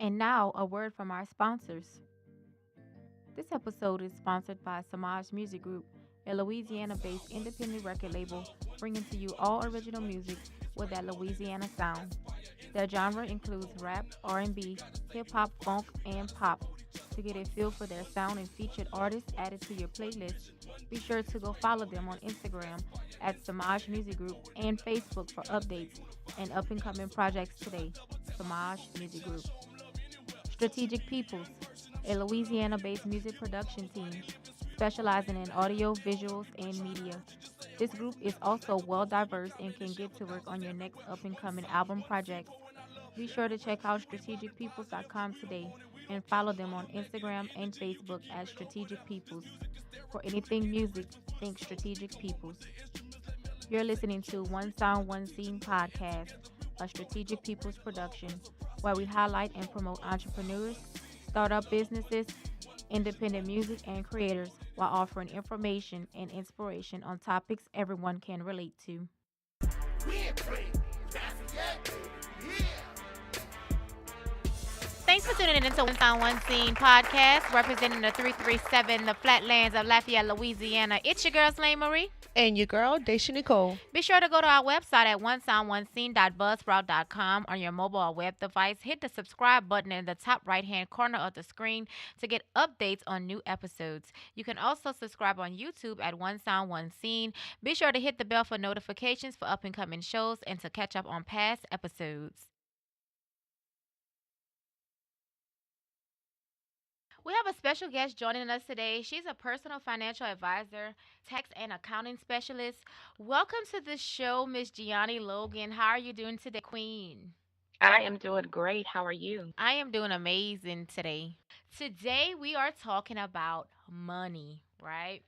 And now, a word from our sponsors. This episode is sponsored by Samaj Music Group, a Louisiana based independent record label bringing to you all original music with that Louisiana sound. Their genre includes rap, R&B, hip hop, funk, and pop. To get a feel for their sound and featured artists added to your playlist, be sure to go follow them on Instagram at Samaj Music Group and Facebook for updates and up and coming projects today. Samaj Music Group. Strategic Peoples, a Louisiana based music production team specializing in audio, visuals, and media. This group is also well diverse and can get to work on your next up and coming album projects. Be sure to check out strategicpeoples.com today and follow them on Instagram and Facebook at Strategic Peoples. For anything music, think Strategic Peoples. You're listening to One Sound, One Scene podcast, a Strategic Peoples production, where we highlight and promote entrepreneurs, startup businesses, independent music, and creators while offering information and inspiration on topics everyone can relate to. Thanks for tuning in to One Sound One Scene podcast, representing the 337, the flatlands of Lafayette, Louisiana. It's your girl, Slane Marie. And your girl, Daisha Nicole. Be sure to go to our website at onesoundonescene.buzzsprout.com on your mobile or web device. Hit the subscribe button in the top right-hand corner of the screen to get updates on new episodes. You can also subscribe on YouTube at One Sound One Scene. Be sure to hit the bell for notifications for up-and-coming shows and to catch up on past episodes. We have a special guest joining us today. She's a personal financial advisor, tax and accounting specialist. Welcome to the show, Miss Gianni Logan. How are you doing today, Queen? I am doing great. How are you? I am doing amazing today. Today we are talking about money, right?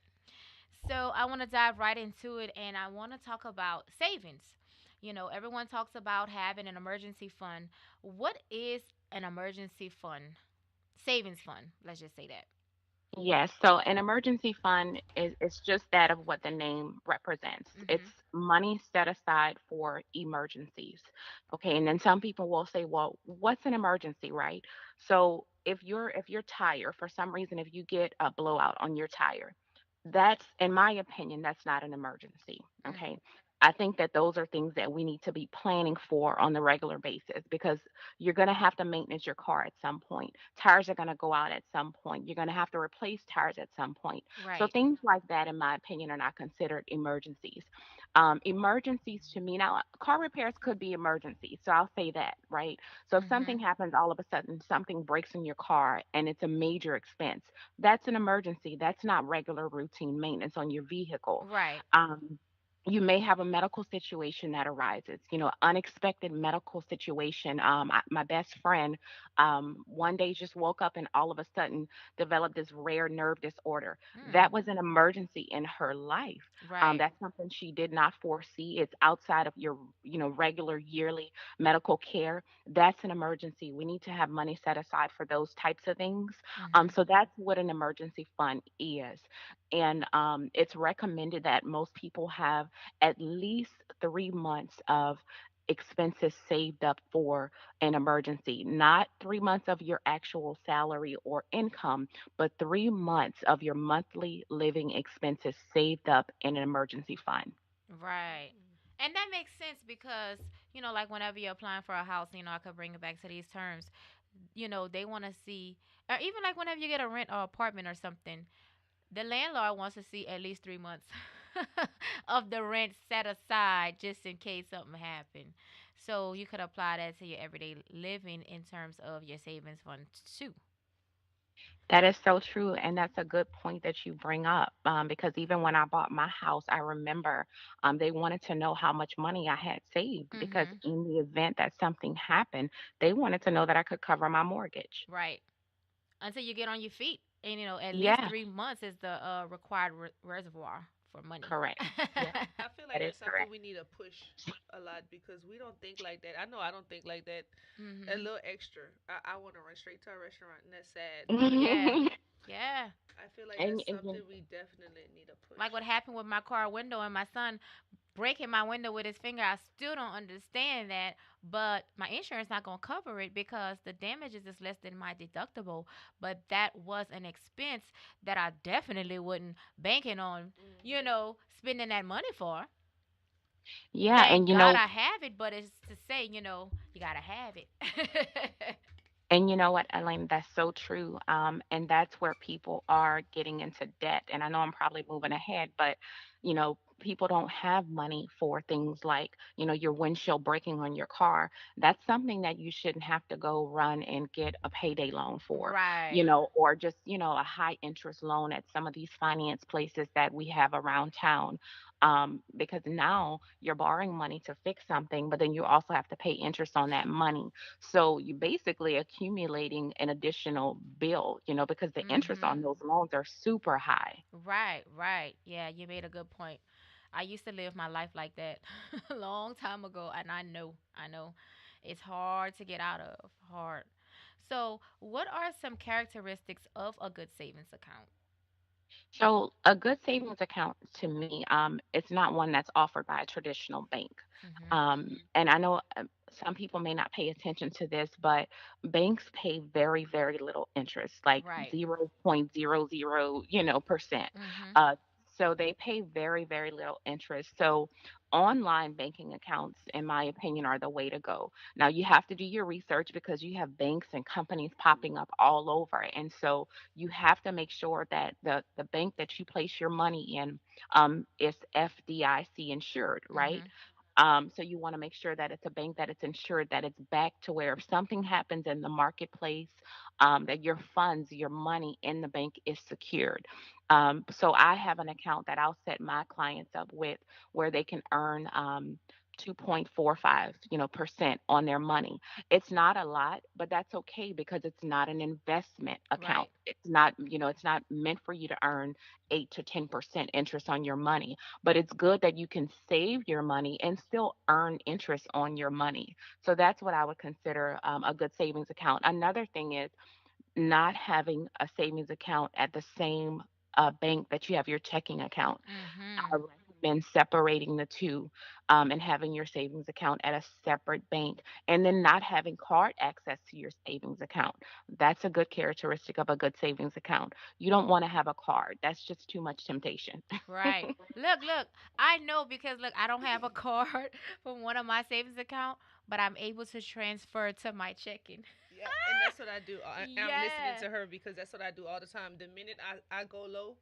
So I want to dive right into it and I want to talk about savings. You know, everyone talks about having an emergency fund. What is an emergency fund? Savings fund, let's just say that. Yes, so an emergency fund is just that of what the name represents. It's Mhm. money set aside for emergencies. Okay, and then some people will say, well, what's an emergency, right? So if your tire, for some reason, if you get a blowout on your tire, that's, in my opinion, that's not an emergency. Mm. Okay. I think that those are things that we need to be planning for on the regular basis because you're going to have to maintenance your car at some point. Tires are going to go out at some point. You're going to have to replace tires at some point. So Right. things like that, in my opinion, are not considered emergencies. Emergencies to me now, car repairs could be emergencies. So I'll say that, right? So if something Mhm. happens, all of a sudden something breaks in your car and it's a major expense, that's an emergency. That's not regular routine maintenance on your vehicle. Right. Um, you may have a medical situation that arises, unexpected medical situation. My best friend one day just woke up and all of a sudden developed this rare nerve disorder. Mm. That was an emergency in her life. Right. That's something she did not foresee. It's outside of your, regular yearly medical care. That's an emergency. We need to have money set aside for those types of things. Mhm. So that's what an emergency fund is. And it's recommended that most people have at least 3 months of expenses saved up for an emergency, not 3 months of your actual salary or income, but 3 months of your monthly living expenses saved up in an emergency fund. Right. And that makes sense because, like whenever you're applying for a house, I could bring it back to these terms. They want to see, or even like whenever you get a rent or apartment or something, the landlord wants to see at least 3 months of the rent set aside just in case something happened. So you could apply that to your everyday living in terms of your savings fund too. That is so true. And that's a good point that you bring up because even when I bought my house, I remember they wanted to know how much money I had saved because Mhm. in the event that something happened, they wanted to know that I could cover my mortgage. Right. Until you get on your feet. And at least Yeah, 3 months is the required reservoir for money. correct. Yeah, I feel like that is that's something correct. we need to push a lot because we don't think like that. I know I don't think like that. A Mhm. little extra. I want to run straight to a restaurant, and that's sad. Yeah. Yeah. I feel like and, that's and something we definitely need to Like push. what happened with my car window and my son breaking my window with his finger. I still don't understand that, but my insurance not gonna cover it because the damages is less than my deductible. But that was an expense that I definitely wouldn't banking on, Mhm. spending that money for. Yeah, Thank God I have it, but it's to say, you gotta have it. and you know what, Elaine, that's so true. And that's where people are getting into debt. And I know I'm probably moving ahead, but people don't have money for things like, your windshield breaking on your car. That's something that you shouldn't have to go run and get a payday loan for, Right. or just, a high interest loan at some of these finance places that we have around town. Because now you're borrowing money to fix something, but then you also have to pay interest on that money. So you basically accumulating an additional bill, because the interest on Mhm. those loans are super high. Right, right. Yeah, you made a good point. I used to live my life like that a long time ago, and I know, it's hard to get out of. Hard. So, what are some characteristics of a good savings account? So a good savings account to me, it's not one that's offered by a traditional bank. Mhm. And I know some people may not pay attention to this, but banks pay very, very little interest, like Right. 0.00, percent. Mhm. Uh, so they pay very, very little interest. So online banking accounts, in my opinion, are the way to go. Now you have to do your research because you have banks and companies popping up all over. And so you have to make sure that the bank that you place your money in is FDIC insured, right? Mhm. So you want to make sure that it's a bank that it's insured, that it's back to where if something happens in the marketplace, that your funds, your money in the bank is secured. So I have an account that I'll set my clients up with where they can earn 2.45, percent on their money. It's not a lot, but that's okay because it's not an investment account. Right. It's not meant for you to earn 8 to 10% interest on your money, but it's good that you can save your money and still earn interest on your money. So that's what I would consider a good savings account. Another thing is not having a savings account at the same bank that you have your checking account. I Mhm. recommend separating the two, and having your savings account at a separate bank, and then not having card access to your savings account. That's a good characteristic of a good savings account. You don't want to have a card, that's just too much temptation. Right. Look, look. I know because look, I don't have a card from one of my savings account, but I'm able to transfer to my checking. Yeah, and that's what I do. I'm listening Yeah. to her because that's what I do all the time. The minute I go low,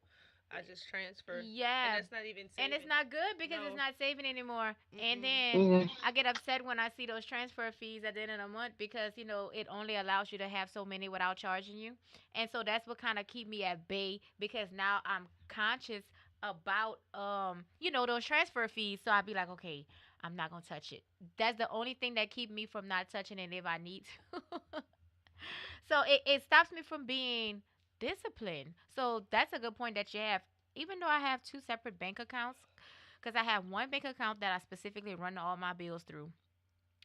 I just transfer, and Yeah. that's not even And it's saving. not good because it's No. not saving anymore. And Mm-mm. then Mm, I get upset when I see those transfer fees at the end of the month because, it only allows you to have so many without charging you. And so that's what kind of keep me at bay because now I'm conscious about those transfer fees. So I'd be like, okay, I'm not going to touch it. That's the only thing that keep me from not touching it if I need to. So it stops me from being disciplined. So that's a good point that you have. Even though I have two separate bank accounts, because I have one bank account that I specifically run all my bills through.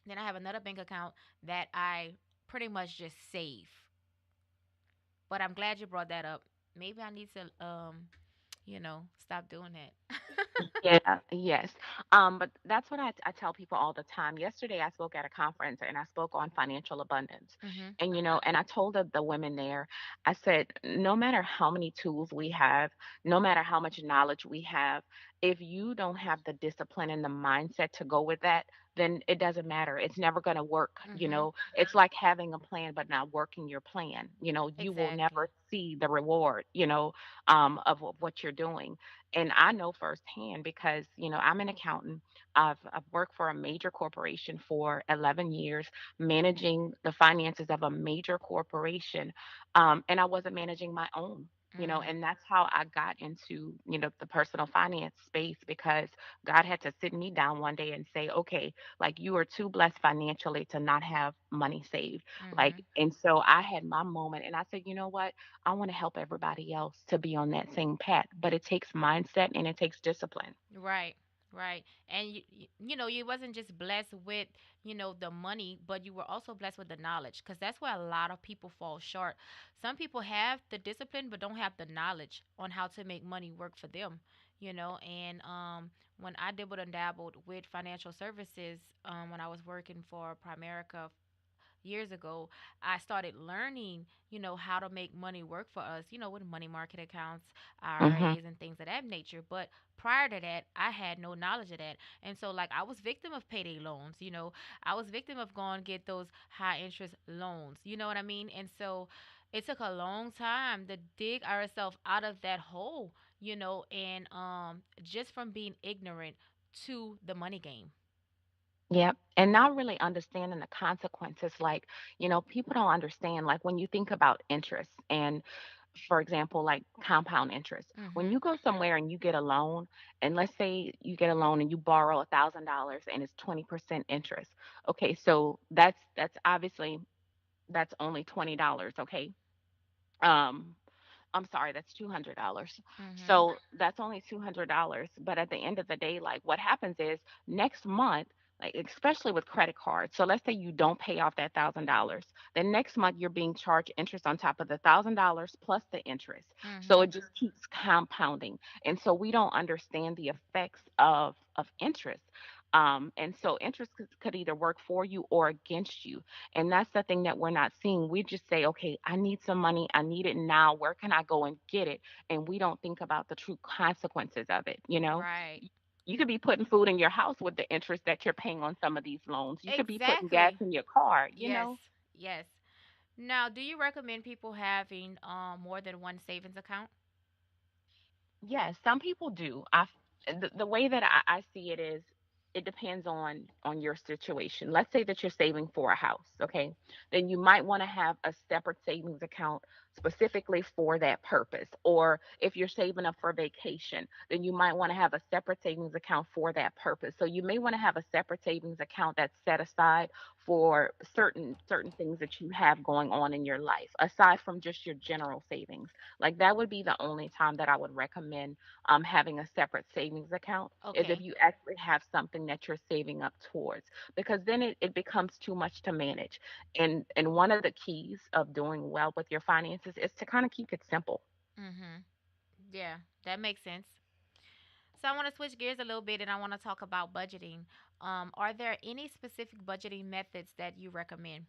Then I have another bank account that I pretty much just save. But I'm glad you brought that up. Maybe I need to stop doing that. yeah, yes. But that's what I tell people all the time. Yesterday, I spoke at a conference and I spoke on financial abundance. Mhm. And I told the women there, I said, no matter how many tools we have, no matter how much knowledge we have, if you don't have the discipline and the mindset to go with that, then it doesn't matter. It's never going to work. Mhm. It's like having a plan, but not working your plan. You will Exactly. never see the reward, of what you're doing. And I know firsthand because, I'm an accountant. I've worked for a major corporation for 11 years, managing the finances of a major corporation. And I wasn't managing my own. Mm. And that's how I got into, the personal finance space because God had to sit me down one day and say, okay, like you are too blessed financially to not have money saved. Like, Mhm. and so I had my moment and I said, you know what? I want to help everybody else to be on that same path, but it takes mindset and it takes discipline. Right, right. And you wasn't just blessed with, the money, but you were also blessed with the knowledge because that's where a lot of people fall short. Some people have the discipline but don't have the knowledge on how to make money work for them. And when I dibbled and dabbled with financial services, when I was working for Primerica years ago, I started learning, how to make money work for us, with money market accounts, Mhm. IRAs, and things of that nature. But prior to that, I had no knowledge of that. And so, like, I was victim of payday loans, I was victim of going get those high interest loans, you know what I mean? And so, it took a long time to dig ourselves out of that hole, and just from being ignorant to the money game. Yep. And not really understanding the consequences. Like, people don't understand, like, when you think about interest and, for example, like compound interest. When Mhm. you go somewhere and you get a loan, and let's say you get a loan and you borrow $1,000 and it's 20% interest. Okay, so that's obviously that's only $20. Okay. Um, I'm sorry, that's $200. Mhm. So that's only $200. But at the end of the day, like, what happens is next month, like, especially with credit cards. So let's say you don't pay off that $1,000. Then next month you're being charged interest on top of the $1,000 plus the interest. So it Mhm. just keeps compounding. And so we don't understand the effects of interest. And so interest could either work for you or against you. And that's the thing that we're not seeing. We just say, okay, I need some money. I need it now. Where can I go and get it? And we don't think about the true consequences of it. Right. You could be putting food in your house with the interest that you're paying on some of these loans. You could be putting gas Exactly. in your car. Yes. Yes. Now, do you recommend people having more than one savings account? Yes, some people do. The way that I see it is it depends on your situation. Let's say that you're saving for a house, okay? Then you might want to have a separate savings account specifically for that purpose. Or if you're saving up for vacation, then you might want to have a separate savings account for that purpose. So you may want to have a separate savings account that's set aside for certain things that you have going on in your life, aside from just your general savings. Like, that would be the only time that I would recommend having a separate savings account, is if Okay. you actually have something that you're saving up towards, because then it becomes too much to manage. And one of the keys of doing well with your finances is to kind of keep it simple. Mhm. Yeah, that makes sense. So I want to switch gears a little bit and I want to talk about budgeting. Are there any specific budgeting methods that you recommend?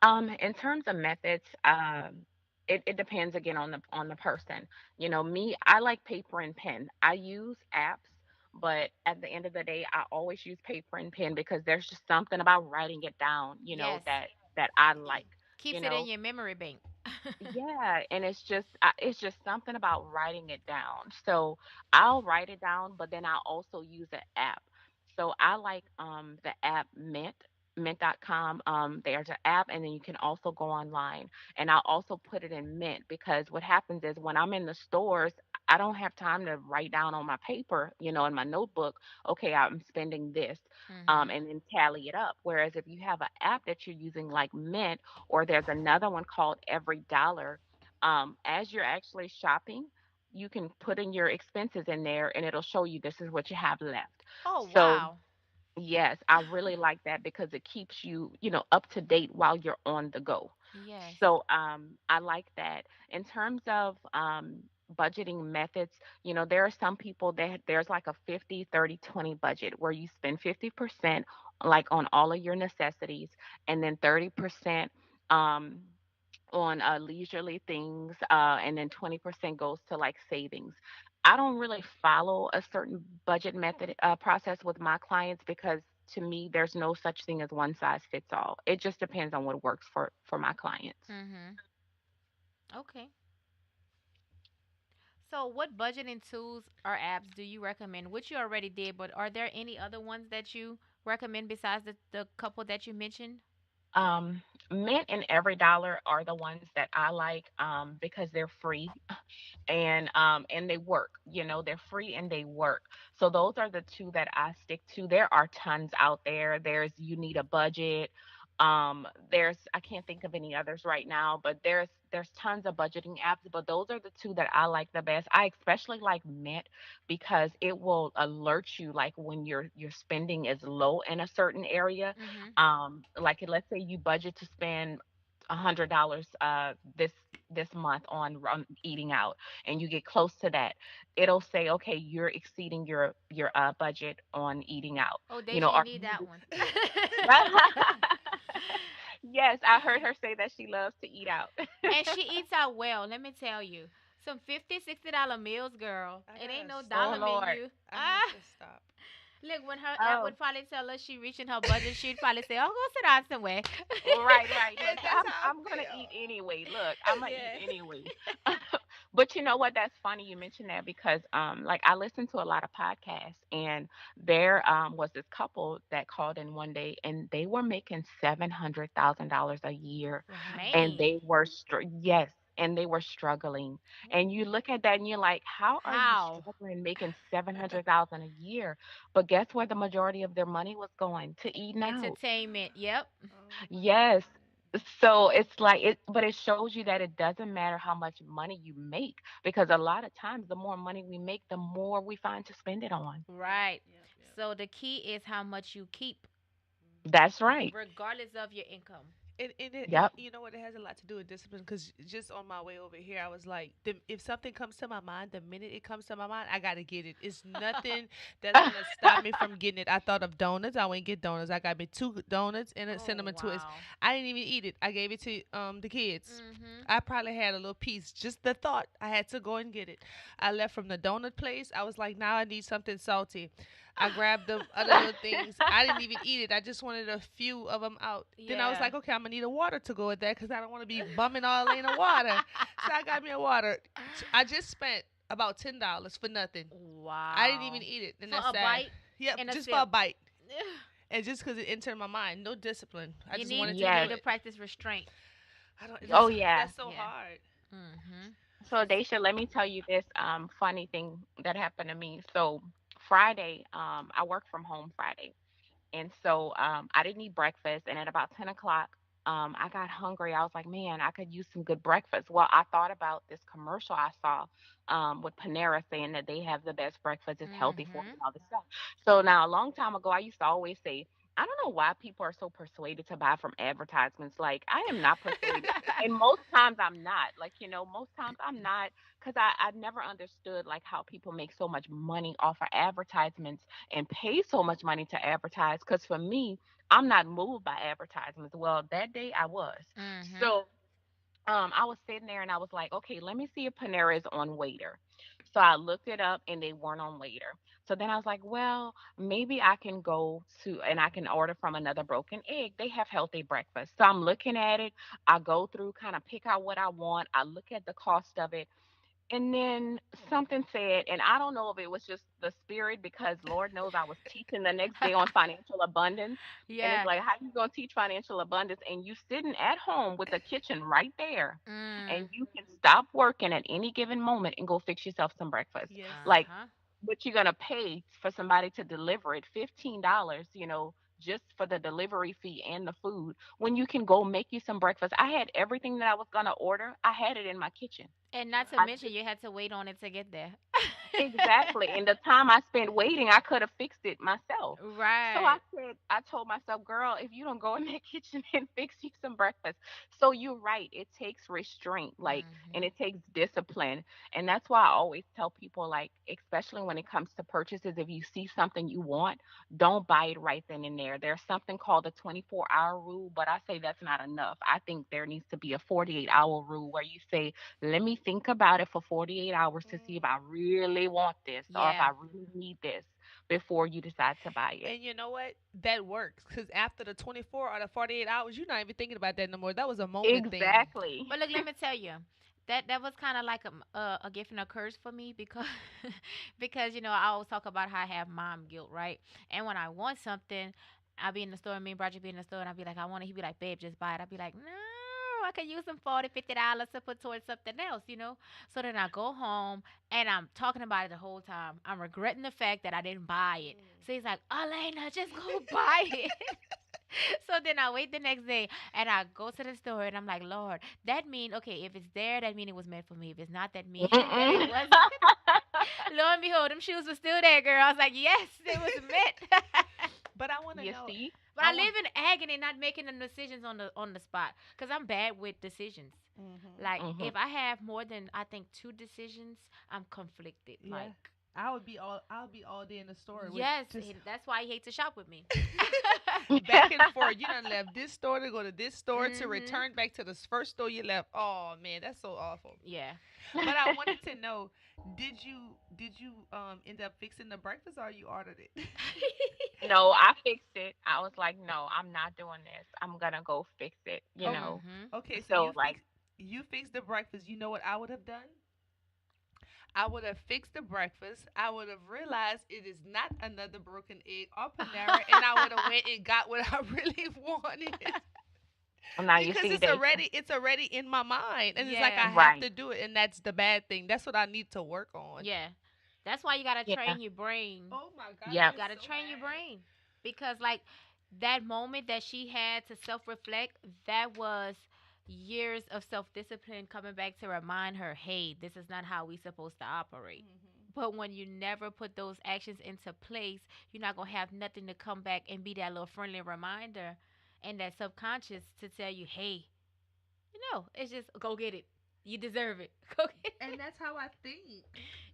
In terms of methods, it depends again on the person. Me, I like paper and pen. I use apps, but at the end of the day, I always use paper and pen because there's just something about writing it down, Yes. that I like. You Keeps it in know, your memory bank. yeah, and it's just something about writing it down. So I'll write it down, but then I also use an app. So I like the app mint.com. There's an app, and then you can also go online, and I'll also put it in Mint, because what happens is when I'm in the stores, I don't have time to write down on my paper, in my notebook, okay, I'm spending this, Mhm. and then tally it up. Whereas if you have an app that you're using like Mint, or there's another one called Every Dollar. As you're actually shopping, you can put in your expenses in there and it'll show you this is what you have left. Oh, So, wow. yes, I really like that because it keeps you, up to date while you're on the go. Yes. So, I like that. In terms of budgeting methods, there are some people that there's like a 50-30-20 budget where you spend 50% like on all of your necessities, and then 30% um on leisurely things, and then 20% goes to like savings. I don't really follow a certain budget method process with my clients, because to me there's no such thing as one size fits all. It just depends on what works for my clients. Mhm. Okay. So, what budgeting tools or apps do you recommend? Which you already did, but are there any other ones that you recommend besides the couple that you mentioned? Um, Mint and Every Dollar are the ones that I like, because they're free, and they work. They're free and they work. So those are the two that I stick to. There are tons out there. There's You Need a Budget. There's I can't think of any others right now, but there's tons of budgeting apps, but those are the two that I like the best. I especially like Mint because it will alert you like when your spending is low in a certain area. Mhm. Like, let's say you budget to spend $100 this this month on eating out, and you get close to that, it'll say, okay, you're exceeding your budget on eating out. Oh, You Deja, know, you are need you? that one. Yes, I heard her say that she loves to eat out. And she eats out well. Let me tell you, some $50, $60 meals, girl. I It ain't gotta no Oh dollar stop. Lord. menu. I have Ah, to stop. look, when her aunt Oh, would probably tell her she reaching her budget, she'd probably say, "Oh, go sit down somewhere." right, right. Look, And that's how I'm I gonna eat feel. anyway. Look, I'm gonna eat Yeah. anyway. But you know what? That's funny you mentioned that because like I listen to a lot of podcasts, and there was this couple that called in one day, and they were making $700,000 a year, Wow. and Man, they were yes, and they were struggling. And you look at that and you're like, how are you how? struggling making 700,000 a year? But guess where the majority of their money was going? To eating out. Entertainment. Yep. Oh my Yes. God. So it's like it, but it shows you that it doesn't matter how much money you make, because a lot of times the more money we make, the more we find to spend it on. Yep. Right. Yep. Yep. So the key is how much you keep, That's right. regardless of your income. And Yep. you know what, it has a lot to do with discipline, because just on my way over here I was like, if something comes to my mind, the minute it comes to my mind, I gotta get it. It's nothing that's gonna stop me from getting it. I thought of donuts. I went and get donuts. I got me two donuts and a Oh cinnamon twist. wow. I didn't even eat it. I gave it to the kids. Mhm. I probably had a little piece. Just the thought, I had to go and get it. I left from the donut place. I was like, now I need something salty. I grabbed the other little things. I didn't even eat it. I just wanted a few of them out. Then I was Yeah. like, okay, I'm gonna need a water to go with that because I don't want to be bumming all in the water. So I got me a water. I just spent about $10 for nothing. I didn't even Wow. eat it, and For that's a sad. bite Yep, and a just for a sip. bite, and just because it entered my mind. No discipline. I You just need wanted you to do need Yes. to it. practice restraint. I don't. Oh That's yeah. so Yeah. hard. Mhm. So Daisha, let me tell you this funny thing that happened to me. So Friday, I work from home Friday. And so I didn't eat breakfast. And at about 10 o'clock, I got hungry. I was like, man, I could use some good breakfast. Well, I thought about this commercial I saw with Panera saying that they have the best breakfast, it's healthy for you Mhm. and all this stuff. So now, a long time ago, I used to always say, I don't know why people are so persuaded to buy from advertisements. Like, I am not persuaded. And most times I'm not. Like, most times I'm not, because I never understood like how people make so much money off of advertisements and pay so much money to advertise. Because for me, I'm not moved by advertisements. Well, that day I was. Mhm. So I was sitting there and I was like, okay, let me see if Panera is on waiter. So I looked it up and they weren't on waiter. So then I was like, well, maybe I can go to and I can order from Another Broken Egg. They have healthy breakfast. So I'm looking at it. I go through, kind of pick out what I want. I look at the cost of it. And then something said, and I don't know if it was just the spirit, because Lord knows I was teaching the next day on financial abundance. And it's Yeah. like, how you gonna teach financial abundance and you sitting at home with the kitchen right there, Mm. and you can stop working at any given moment and go fix yourself some breakfast. Yes. Like, Uh-huh. what you're gonna pay for somebody to deliver it, $15, just for the delivery fee and the food, when you can go make you some breakfast. I had everything that I was gonna order. I had it in my kitchen. And not to Wow. I mention you had to wait on it to get there. Exactly. And the time I spent waiting, I could have fixed it myself. So Right. I told myself, girl, if you don't go in that kitchen and fix you some breakfast. So you're right. It takes restraint, like, and Mhm. it takes discipline. And that's why I always tell people, like, especially when it comes to purchases, if you see something you want, don't buy it right then and there. There's something called the 24-hour rule, but I say that's not enough. I think there needs to be a 48-hour rule where you say, let me think about it for 48 hours to see if I Mm. really want this or if Yeah. I really need this before you decide to buy it. And you know what? That works because after the 24 or the 48 hours, you're not even thinking about that no more. That was a moment thing. Exactly. But look, let me tell you, that was kind of like a gift and a curse for me because because I always talk about how I have mom guilt, right? And when I want something, I'll be in the store, me and Roger be in the store, and I'll be like, I want it. He be like, babe, just buy it. I'll be like, no, I could use some $40, $50 to put towards something else. So then I go home and I'm talking about it the whole time. I'm regretting the fact that I didn't buy it. So he's like, Elena, just go buy it. So then I wait the next day and I go to the store and I'm like, Lord, that mean okay, if it's there, that mean it was meant for me. If it's not, that mean that it Mm-mm. wasn't. Lo and behold, them shoes were still there, girl. I was like, yes, it was meant. But I want to You know. see? But I I want. live in agony, not making the decisions on the spot, cause I'm bad with decisions. Mhm. Like Mhm. if I have more than I think two decisions, I'm conflicted. Yeah. Like I would be all. I'll be all day in the store with yes, just that's why he hates to shop with me. back and forth. You done left this store to go to this store to Mhm. return back to the first store you left. Oh man, that's so awful. Yeah. But I wanted to know, did you end up fixing the breakfast or you ordered it? No, I fixed it. I was like, no, I'm not doing this. I'm gonna go fix it. Okay. Mhm. Okay, so So like, you fixed the breakfast. You know what I would have done? I would have fixed the breakfast. I would have realized it is not another broken egg or Panera, and I would have went and got what I really wanted now you because see, it's they already in my mind, and it's like I Yeah. have right. to do it, and that's the bad thing. That's what I need to work on. Yeah. That's why you gotta Yeah. train your brain. Oh my god, Yep. that You is gotta so train your bad. brain because like that moment that she had to self reflect, that was years of self discipline coming back to remind her, hey, this is not how we supposed to operate. Hmm. But when you never put those actions into place, you're not gonna have nothing to come back and be that little friendly reminder and that subconscious to tell you, hey, it's just go get it. You deserve it. Go get And it. that's how I think.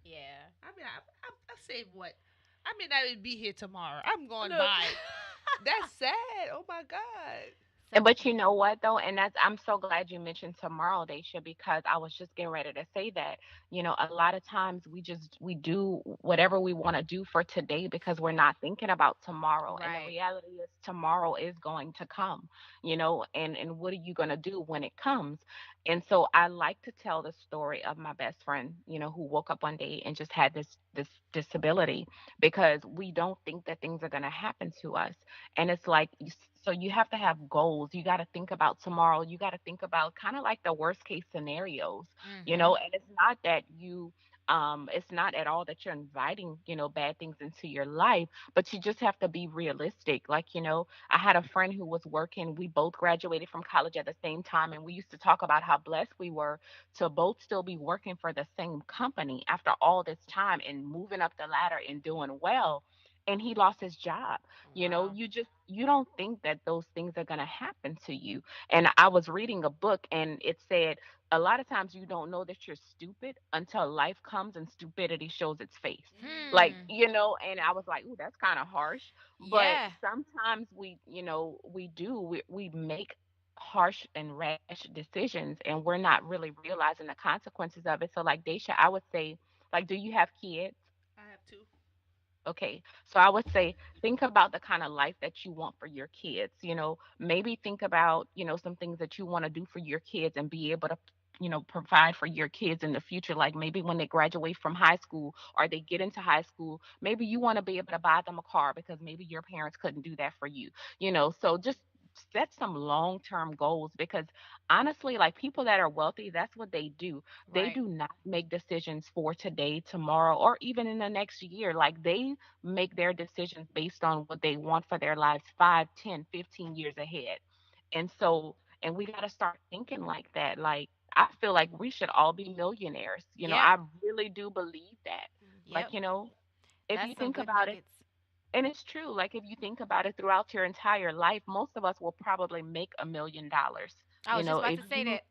Yeah. I mean, I say what? I mean, I would be here tomorrow. I'm going Look. by. That's sad. Oh my god. So But you know what though, and that's I'm so glad you mentioned tomorrow, Daisha, because I was just getting ready to say that. A lot of times we do whatever we want to do for today because we're not thinking about tomorrow. And the right. reality is tomorrow is going to come, and what are you gonna do when it comes? And so I like to tell the story of my best friend, who woke up one day and just had this disability because we don't think that things are gonna happen to us. And it's like, so you have to have goals. You got to think about tomorrow. You got to think about kind of like the worst case scenarios, Mhm. and it's not that it's not at all that you're inviting, bad things into your life, but you just have to be realistic. Like, I had a friend who was working. We both graduated from college at the same time, and we used to talk about how blessed we were to both still be working for the same company after all this time and moving up the ladder and doing well. And he lost his job. Wow. You don't think that those things are going to happen to you. And I was reading a book and it said a lot of times you don't know that you're stupid until life comes and stupidity shows its face. Like, Hmm. and I was like, ooh, that's kind of harsh. But Yeah. sometimes we make harsh and rash decisions and we're not really realizing the consequences of it. So like Daisha, I would say, like, do you have kids? I have two. Okay, so I would say think about the kind of life that you want for your kids. Maybe think about, some things that you want to do for your kids and be able to, provide for your kids in the future. Like maybe when they graduate from high school or they get into high school, maybe you want to be able to buy them a car because maybe your parents couldn't do that for you. So just set some long-term goals because honestly, like people that are wealthy, that's what they do. They Right. do not make decisions for today, tomorrow, or even in the next year. Like they make their decisions based on what they want for their lives 5, 10, 15 years ahead. And so, and we got to start thinking like that. Like, I feel like we should all be millionaires. Yep. I really do believe that. Yep. Like, if you That's some think good about it, nuggets. and it's true, like if you think about it throughout your entire life, most of us will probably make $1 million. I was just about If to say you that.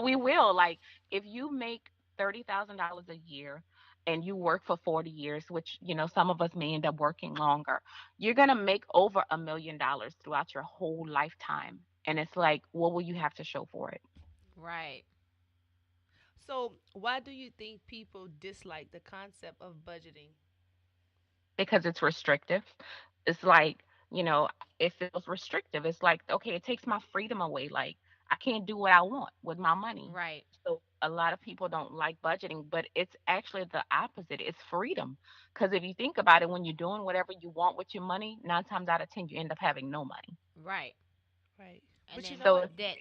we will, like if you make $30,000 a year and you work for 40 years, which some of us may end up working longer, you're going to make over $1 million throughout your whole lifetime. And it's like, what will you have to show for it? Right. So, why do you think people dislike the concept of budgeting? Because it's restrictive. It's like, you know, it feels restrictive. It's like, okay, it takes my freedom away. Like, I can't do what I want with my money. Right. So a lot of people don't like budgeting, but it's actually the opposite. It's freedom. Because if you think about it, when you're doing whatever you want with your money, 9 times out of 10, you end up having no money. Right. Right. And But you then know So what? if debt.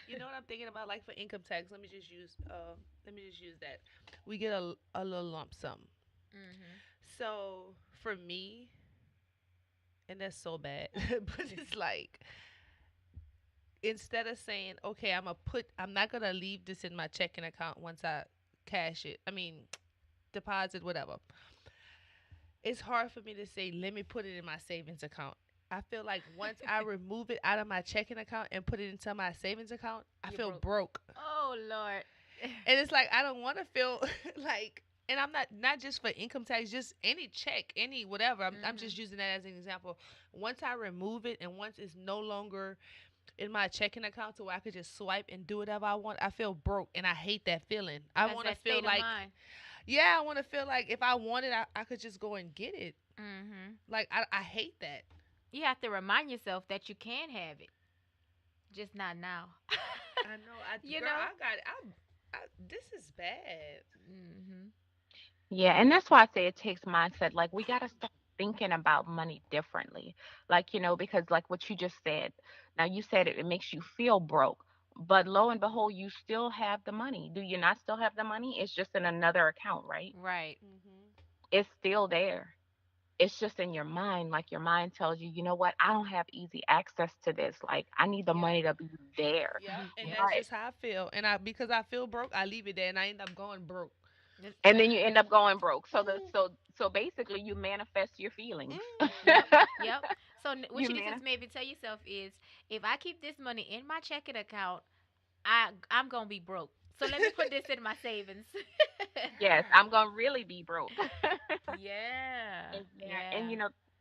You know what I'm thinking about, like for income tax. Let me just use that. We get a little lump sum. Mhm. So for me, and that's so bad, but it's like instead of saying, okay, I'm not gonna leave this in my checking account once I cash it. I mean, deposit whatever. it's hard for me to say, let me put it in my savings account. I feel like once I remove it out of my checking account and put it into my savings account, I You feel broke. broke. Oh Lord. And it's like I don't want to feel like, and I'm not just for income tax, just any check, any whatever. I'm Mhm. just using that as an example. Once I remove it and once it's no longer in my checking account to where I could just swipe and do whatever I want, I feel broke and I hate that feeling. I That's want to that feel state of like, mind. yeah, I want to feel like if I wanted, I could just go and get it. Mhm. Like I hate that. You have to remind yourself that you can have it, just not now. I know, you girl, know. I got, this is bad. Mhm. Yeah, and that's why I say it takes mindset. Like we got to start thinking about money differently. Like, because like what you just said. Now you said it makes you feel broke, but lo and behold, you still have the money. Do you not still have the money? It's just in another account, right? Right. Mhm. It's still there. It's just in your mind. Like your mind tells you, you know what? I don't have easy access to this. Like I need the Yep. money to be there. Yep. And Yep. that's But just how I feel. And I because I feel broke, I leave it there and I end up going broke. and then you end up going broke. So the Mm, so basically you manifest your feelings. Yep. mm. Yep. So what You you need to manifest. maybe tell yourself is, if I keep this money in my checking account, I'm gonna be broke. So let me put this in my savings. Yes, I'm gonna really be broke. Yeah. And Yeah.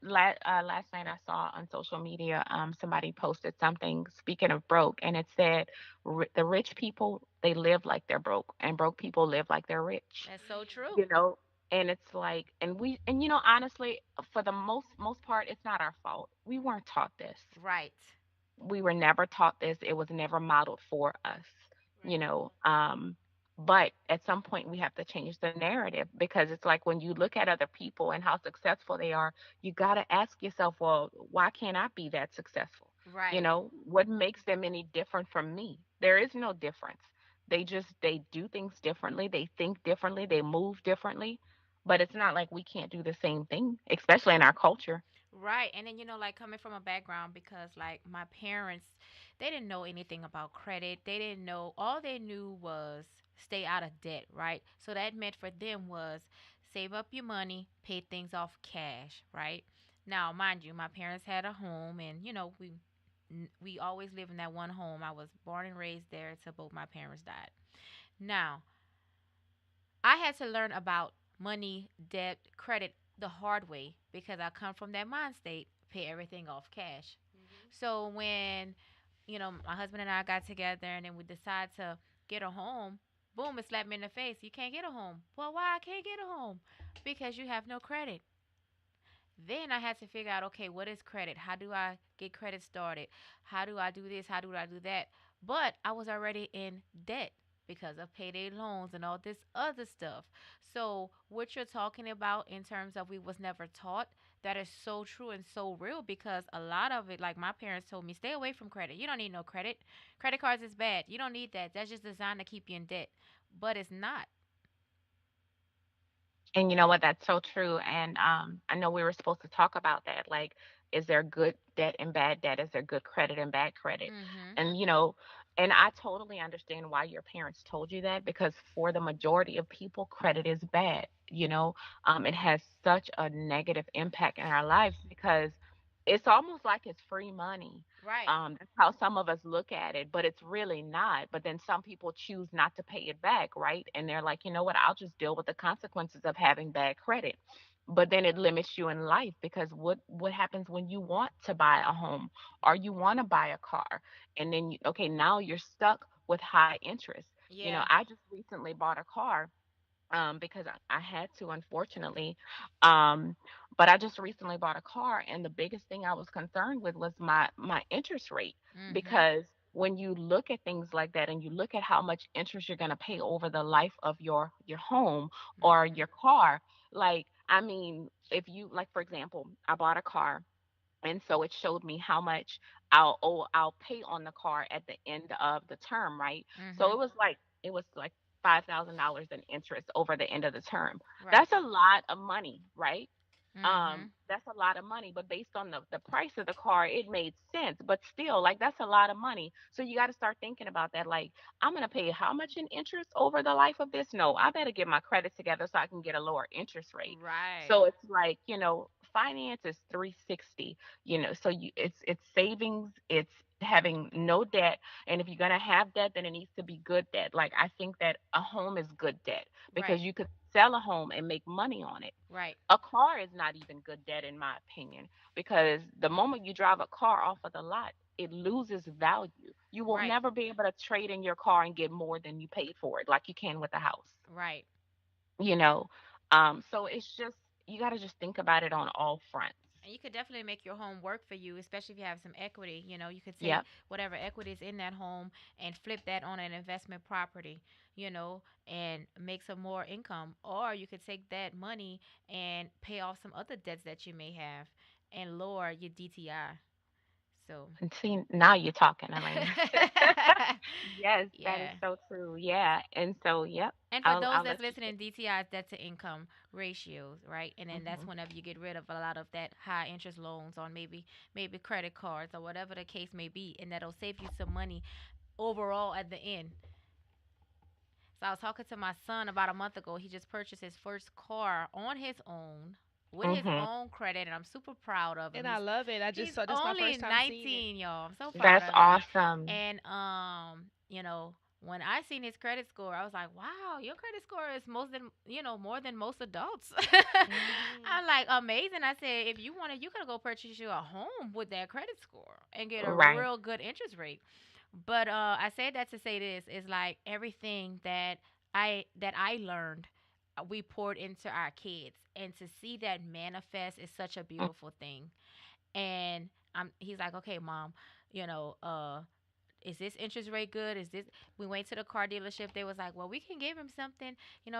last night I saw on social media, somebody posted something. Speaking of broke, and it said, the rich people they live like they're broke, and broke people live like they're rich. That's so Mm. true. You know, and it's like, and honestly, for the most part, it's not our fault. We weren't taught this. Right. We were never taught this. It was never modeled for us, you Right. know. But at some point, we have to change the narrative, because it's like when you look at other people and how successful they are, you got to ask yourself, well, why can't I be that successful? Right. What makes them any different from me? There is no difference. They do things differently. They think differently. They move differently. But it's not like we can't do the same thing, especially in our culture. Right. And then, like coming from a background, because like my parents, they didn't know anything about credit. They didn't know, all they knew was stay out of debt, right? So that meant for them was save up your money, pay things off cash, right? Now, mind you, my parents had a home, and we always lived in that one home. I was born and raised there until both my parents died. Now, I had to learn about money, debt, credit the hard way, because I come from that mind state, pay everything off cash. Mhm. So when, my husband and I got together and then we decided to get a home, boom, it slapped me in the face. You can't get a home. Well, why I can't get a home? Because you have no credit. Then I had to figure out, okay, what is credit? How do I get credit started? How do I do this? How do I do that? But I was already in debt because of payday loans and all this other stuff. So what you're talking about in terms of we was never taught, that is so true and so real, because a lot of it, like my parents told me, stay away from credit. You don't need no credit. Credit cards is bad. You don't need that. That's just designed to keep you in debt. But it's not. And you know what? That's so true. And I know we were supposed to talk about that. Like, is there good debt and bad debt? Is there good credit and bad credit? Mhm. And and I totally understand why your parents told you that, because for the majority of people, credit is bad. It has such a negative impact in our lives, because it's almost like it's free money. Right. That's how some of us look at it, but it's really not. But then some people choose not to pay it back, right? And they're like, you know what? I'll just deal with the consequences of having bad credit. But then it limits you in life, because what happens when you want to buy a home or you want to buy a car, and then okay, now you're stuck with high interest. Yeah. I just recently bought a car, because I had to, unfortunately. Um, but I just recently bought a car, and the biggest thing I was concerned with was my interest rate, Mhm. because when you look at things like that and you look at how much interest you're going to pay over the life of your home or Mhm. your car, like, I mean, if you, like, for example, I bought a car, and so it showed me how much I'll pay on the car at the end of the term, right? So Mhm. it was like $5,000 in interest over the end of the term. Right. That's a lot of money, right? Mhm. That's a lot of money, but based on the price of the car, it made sense. But still, like, that's a lot of money. So you got to start thinking about that. Like, I'm going to pay how much in interest over the life of this? No, I better get my credit together so I can get a lower interest rate. Right. So it's like, finance is 360, so it's savings, it's having no debt. And if you're going to have debt, then it needs to be good debt. Like, I think that a home is good debt because Right. you could sell a home and make money on it. Right. A car is not even good debt, in my opinion, because the moment you drive a car off of the lot, it loses value. You will Right. never be able to trade in your car and get more than you paid for it, like you can with a house, Right. you know. So it's just, you got to just think about it on all fronts. And you could definitely make your home work for you, especially if you have some equity. You could take Yep. whatever equity is in that home and flip that on an investment property, and make some more income. Or you could take that money and pay off some other debts that you may have and lower your DTI. So, And see, now you're talking, Elaine. Yes, that is yeah. so true. Yeah. And so, yep, And for I'll those I'll that's let you listening, DTI is debt to income ratios, right? And then that's finish. whenever you get rid of a lot of that high interest loans on maybe credid cards or whatever the case may be, and that'll save you some money overall at the end. So I was talking to my son about a month ago. He just purchased his first car on his own with his Mhm. own credit, and I'm super proud of him. And I love it. I just He's saw this my only first time seeing it. 19, y'all. I'm so proud That's of him. awesome. And when I seen his credit score, I was like, "Wow, your credit score is more than most adults." Mhm. I'm like, amazing. I said, if you wanted, you could go purchase you a home with that credit score and get a Right. real good interest rate. But I said that to say this is like everything that I learned, we poured into our kids, and to see that manifest is such a beautiful thing. And he's like, okay, mom, you know, is this interest rate good? Is this? We went to the car dealership. They was like, well, we can give him something,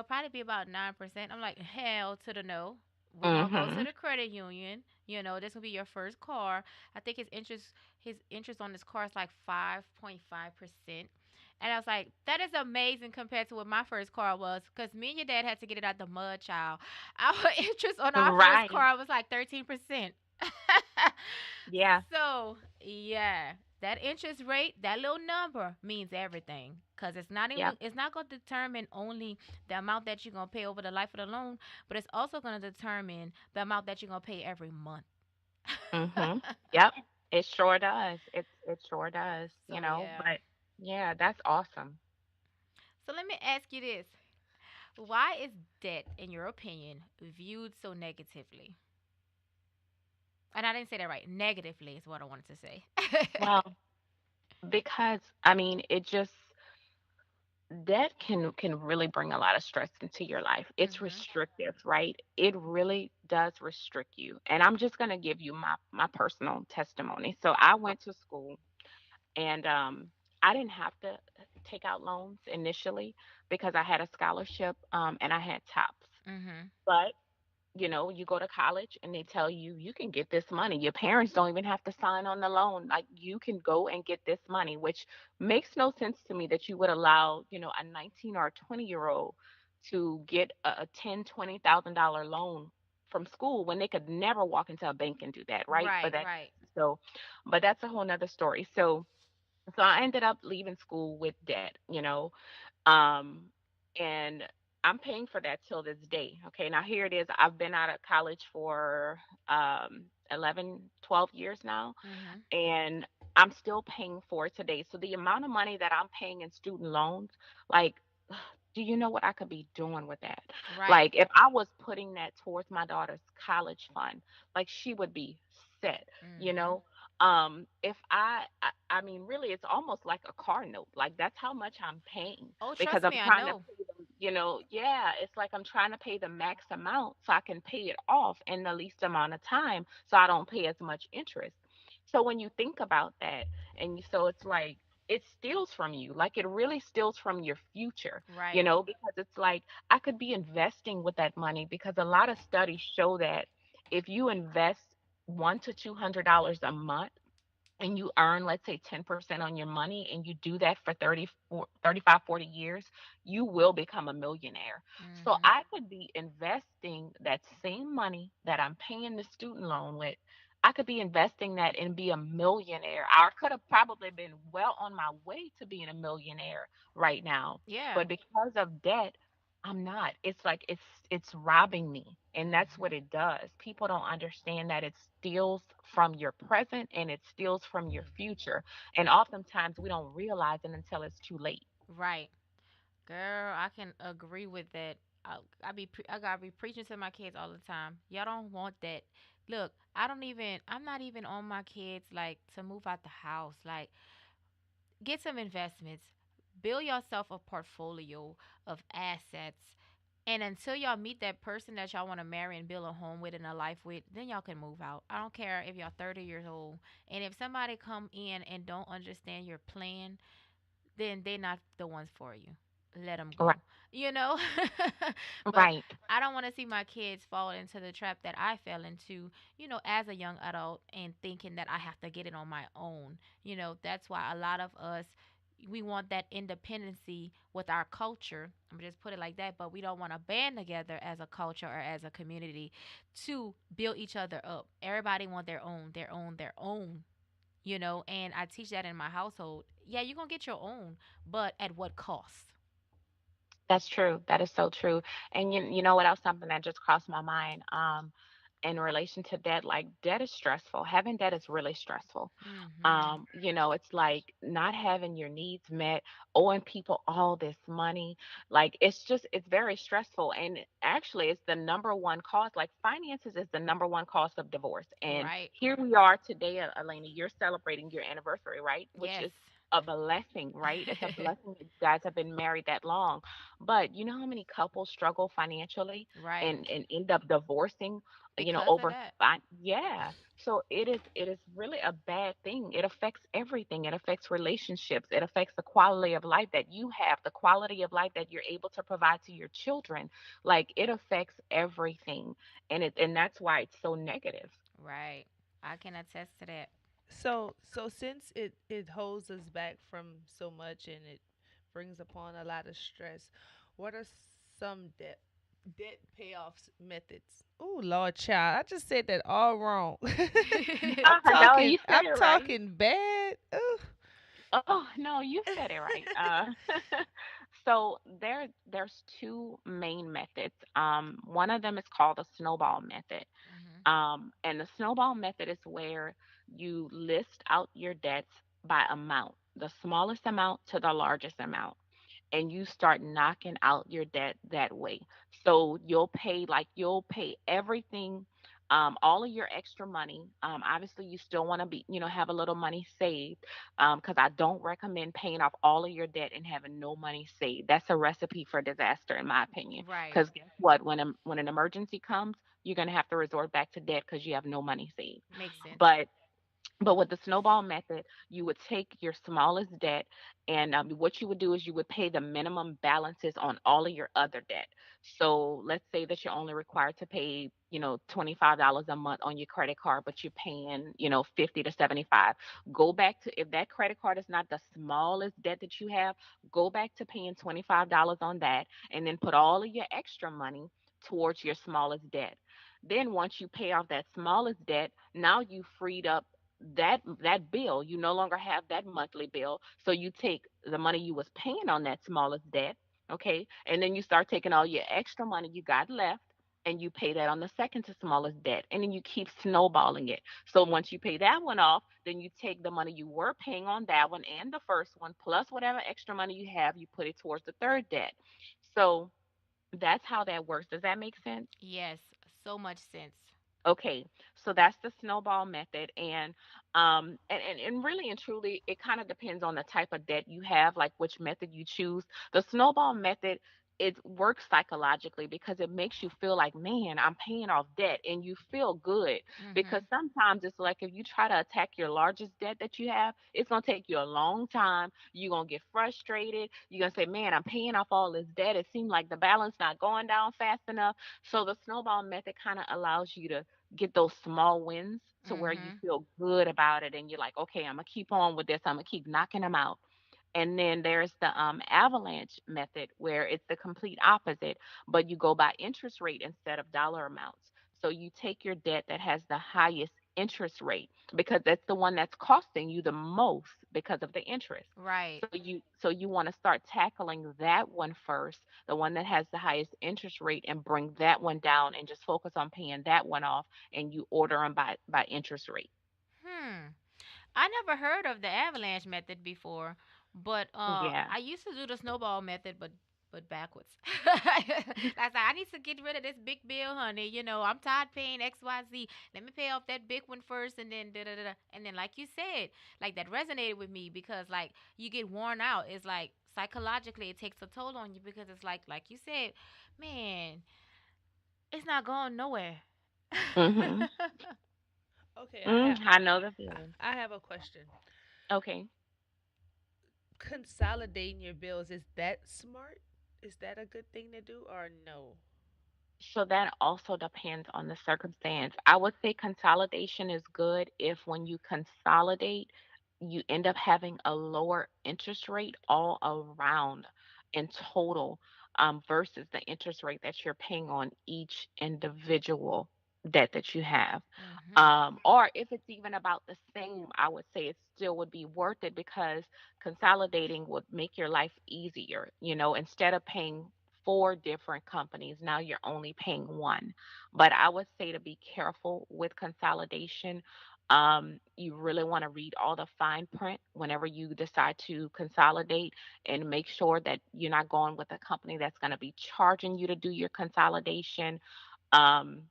probably be about 9%. I'm like, hell to the no. We're gonna go to Mhm. the credit union. This will be your first car. I think his interest on this car is like 5.5%. And I was like, that is amazing compared to what my first car was. Because me and your dad had to get it out the mud, child. Our interest on our first Right. car was like 13%. Yeah. So, yeah, that interest rate, that little number means everything. Cause Yep. it's not gonna determine only the amount that you're gonna pay over the life of the loan, but it's also gonna determine the amount that you're gonna pay every month. Mhm. Yep. It sure does. It sure does, So yeah. but yeah, that's awesome. So let me ask you this: why is debt, in your opinion, viewed so negatively? And I didn't say that right. Negatively is what I wanted to say. Well, because I mean, it just that can really bring a lot of stress into your life. It's Mhm. restrictive, right? It really does restrict you. And I'm just going to give you my personal testimony. So I went to school, and I didn't have to take out loans initially because I had a scholarship, and I had TOPS. Mhm. But you go to college and they tell you you can get this money. Your parents don't even have to sign on the loan. Like, you can go and get this money, which makes no sense to me that you would allow, a 19 or a 20-year-old to get a 10, $20,000 loan from school when they could never walk into a bank and do that, right? Right. Right. So, but that's a whole nother story. So I ended up leaving school with debt, um, and I'm paying for that till this day. Okay, now here it is. I've been out of college for 11, 12 years now, Mhm. and I'm still paying for it today. So the amount of money that I'm paying in student loans, like, do you know what I could be doing with that? Right. Like, if I was putting that towards my daughter's college fund, like, she would be set, you Mhm. know? If I mean, really, it's almost like a car note. Like, that's how much I'm paying Oh, because trust I'm me, I trying to know. pay them, yeah, it's like I'm trying to pay the max amount so I can pay it off in the least amount of time so I don't pay as much interest. So when you think about that, so it's like, it steals from you. Like, it really steals from your future, Right. because it's like I could be investing with that money, because a lot of studies show that if you invest $100 to $200 a month, and you earn, let's say, 10% on your money, and you do that for 35, 40 years, you will become a millionaire. So Mhm. I could be investing that same money that I'm paying the student loan with. I could be investing that and be a millionaire. I could have probably been well on my way to being a millionaire right now. Yeah. But because of debt, I'm not. It's like it's robbing me. And that's what Mhm. it does. People don't understand that it steals from your present and it steals from your future. And oftentimes we don't realize it until it's too late. Right. Girl, I can agree with that. I gotta be preaching to my kids all the time. Y'all don't want that. Look, I'm not even on my kids like to move out the house. Like, get some investments, build yourself a portfolio of assets, and until y'all meet that person that y'all want to marry and build a home with and a life with, then y'all can move out. I don't care if y'all 30 years old. And if somebody come in and don't understand your plan, then they're not the ones for you. Let them Right. go. You know? But Right. I don't want to see my kids fall into the trap that I fell into, as a young adult and thinking that I have to get it on my own. That's why a lot of us, we want that independency with our culture. I'm just put it like that, but we don't want to band together as a culture or as a community to build each other up. Everybody want their own, their own, their own, and I teach that in my household. Yeah, you're gonna get your own, but at what cost? That's true. That is so true. And you know what else? Something that just crossed my mind. In relation to debt, like debt is stressful. Having debt is really stressful. Mm-hmm. It's like not having your needs met, owing people all this money. Like it's very stressful. And actually it's the number one cause. Like finances is the number one cause of divorce. And Right. here we are today, Elena, you're celebrating your anniversary, right? Which Yes. is a blessing, right? It's a blessing that you guys have been married that long. But you know how many couples struggle financially Right. and end up divorcing, Because of over that. yeah. So it is really a bad thing. It affects everything. It affects relationships. It affects the quality of life that you have, the quality of life that you're able to provide to your children. Like it affects everything. And that's why it's so negative. Right. I can attest to that. So since it holds us back from so much and it brings upon a lot of stress, what are some debt payoffs methods? Oh Lord, child, I just said that all wrong. I'm No, talking you said I'm it right. talking bad. Ooh. Oh, no, you said it right. So there's two main methods. One of them is called the snowball method. Mm-hmm. And the snowball method is where you list out your debts by amount, the smallest amount to the largest amount, and you start knocking out your debt that way. So you'll pay everything, all of your extra money. Obviously, you still want to have a little money saved, because I don't recommend paying off all of your debt and having no money saved. That's a recipe for disaster, in my opinion. Right. Because guess what? When an emergency comes, you're gonna have to resort back to debt because you have no money saved. Makes sense. But with the snowball method, you would take your smallest debt, and what you would do is you would pay the minimum balances on all of your other debt. So let's say that you're only required to pay, $25 a month on your credit card, but you're paying, 50 to 75. Go back to, if that credit card is not the smallest debt that you have, go back to paying $25 on that, and then put all of your extra money towards your smallest debt. Then once you pay off that smallest debt, now you freed up that bill. You no longer have that monthly bill, so you take the money you was paying on that smallest debt, okay, and then you start taking all your extra money you got left, and you pay that on the second to smallest debt, and then you keep snowballing it. So once you pay that one off, then you take the money you were paying on that one and the first one plus whatever extra money you have, you put it towards the third debt. So that's how that works. Does that make sense? Yes. So much sense. Okay, so that's the snowball method, and really and truly, it kind of depends on the type of debt you have, like which method you choose. The snowball method, it works psychologically because it makes you feel like, man, I'm paying off debt, and you feel good. Mm-hmm. Because sometimes it's like if you try to attack your largest debt that you have, it's gonna take you a long time. You're gonna get frustrated. You're gonna say, man, I'm paying off all this debt. It seems like the balance not going down fast enough. So the snowball method kind of allows you to get those small wins to where you Mhm. feel good about it and you're like, okay, I'm gonna keep on with this. I'm gonna keep knocking them out. And then there's the avalanche method where it's the complete opposite, but you go by interest rate instead of dollar amounts. So you take your debt that has the highest interest rate because that's the one that's costing you the most because of the interest. Right. So you want to start tackling that one first, the one that has the highest interest rate, and bring that one down and just focus on paying that one off, and you order them by interest rate. Hmm. I never heard of the avalanche method before, but Yeah. I used to do the snowball method, but backwards. That's like I need to get rid of this big bill, honey. You know, I'm tired paying X, Y, Z. Let me pay off that big one first, and then da da da. Da. And then, like you said, like that resonated with me because like you get worn out. It's like psychologically it takes a toll on you because it's like you said, man, it's not going nowhere. Mhm. Okay, I know the feeling. I have a question. Okay. Consolidating your bills, is that smart? Is that a good thing to do or no? So that also depends on the circumstance. I would say consolidation is good if when you consolidate, you end up having a lower interest rate all around in total versus the interest rate that you're paying on each individual debt that you have. Mhm. Or if it's even about the same, I would say it still would be worth it because consolidating would make your life easier. Instead of paying four different companies, now you're only paying one. But I would say to be careful with consolidation. You really want to read all the fine print whenever you decide to consolidate and make sure that you're not going with a company that's going to be charging you to do your consolidation. Um,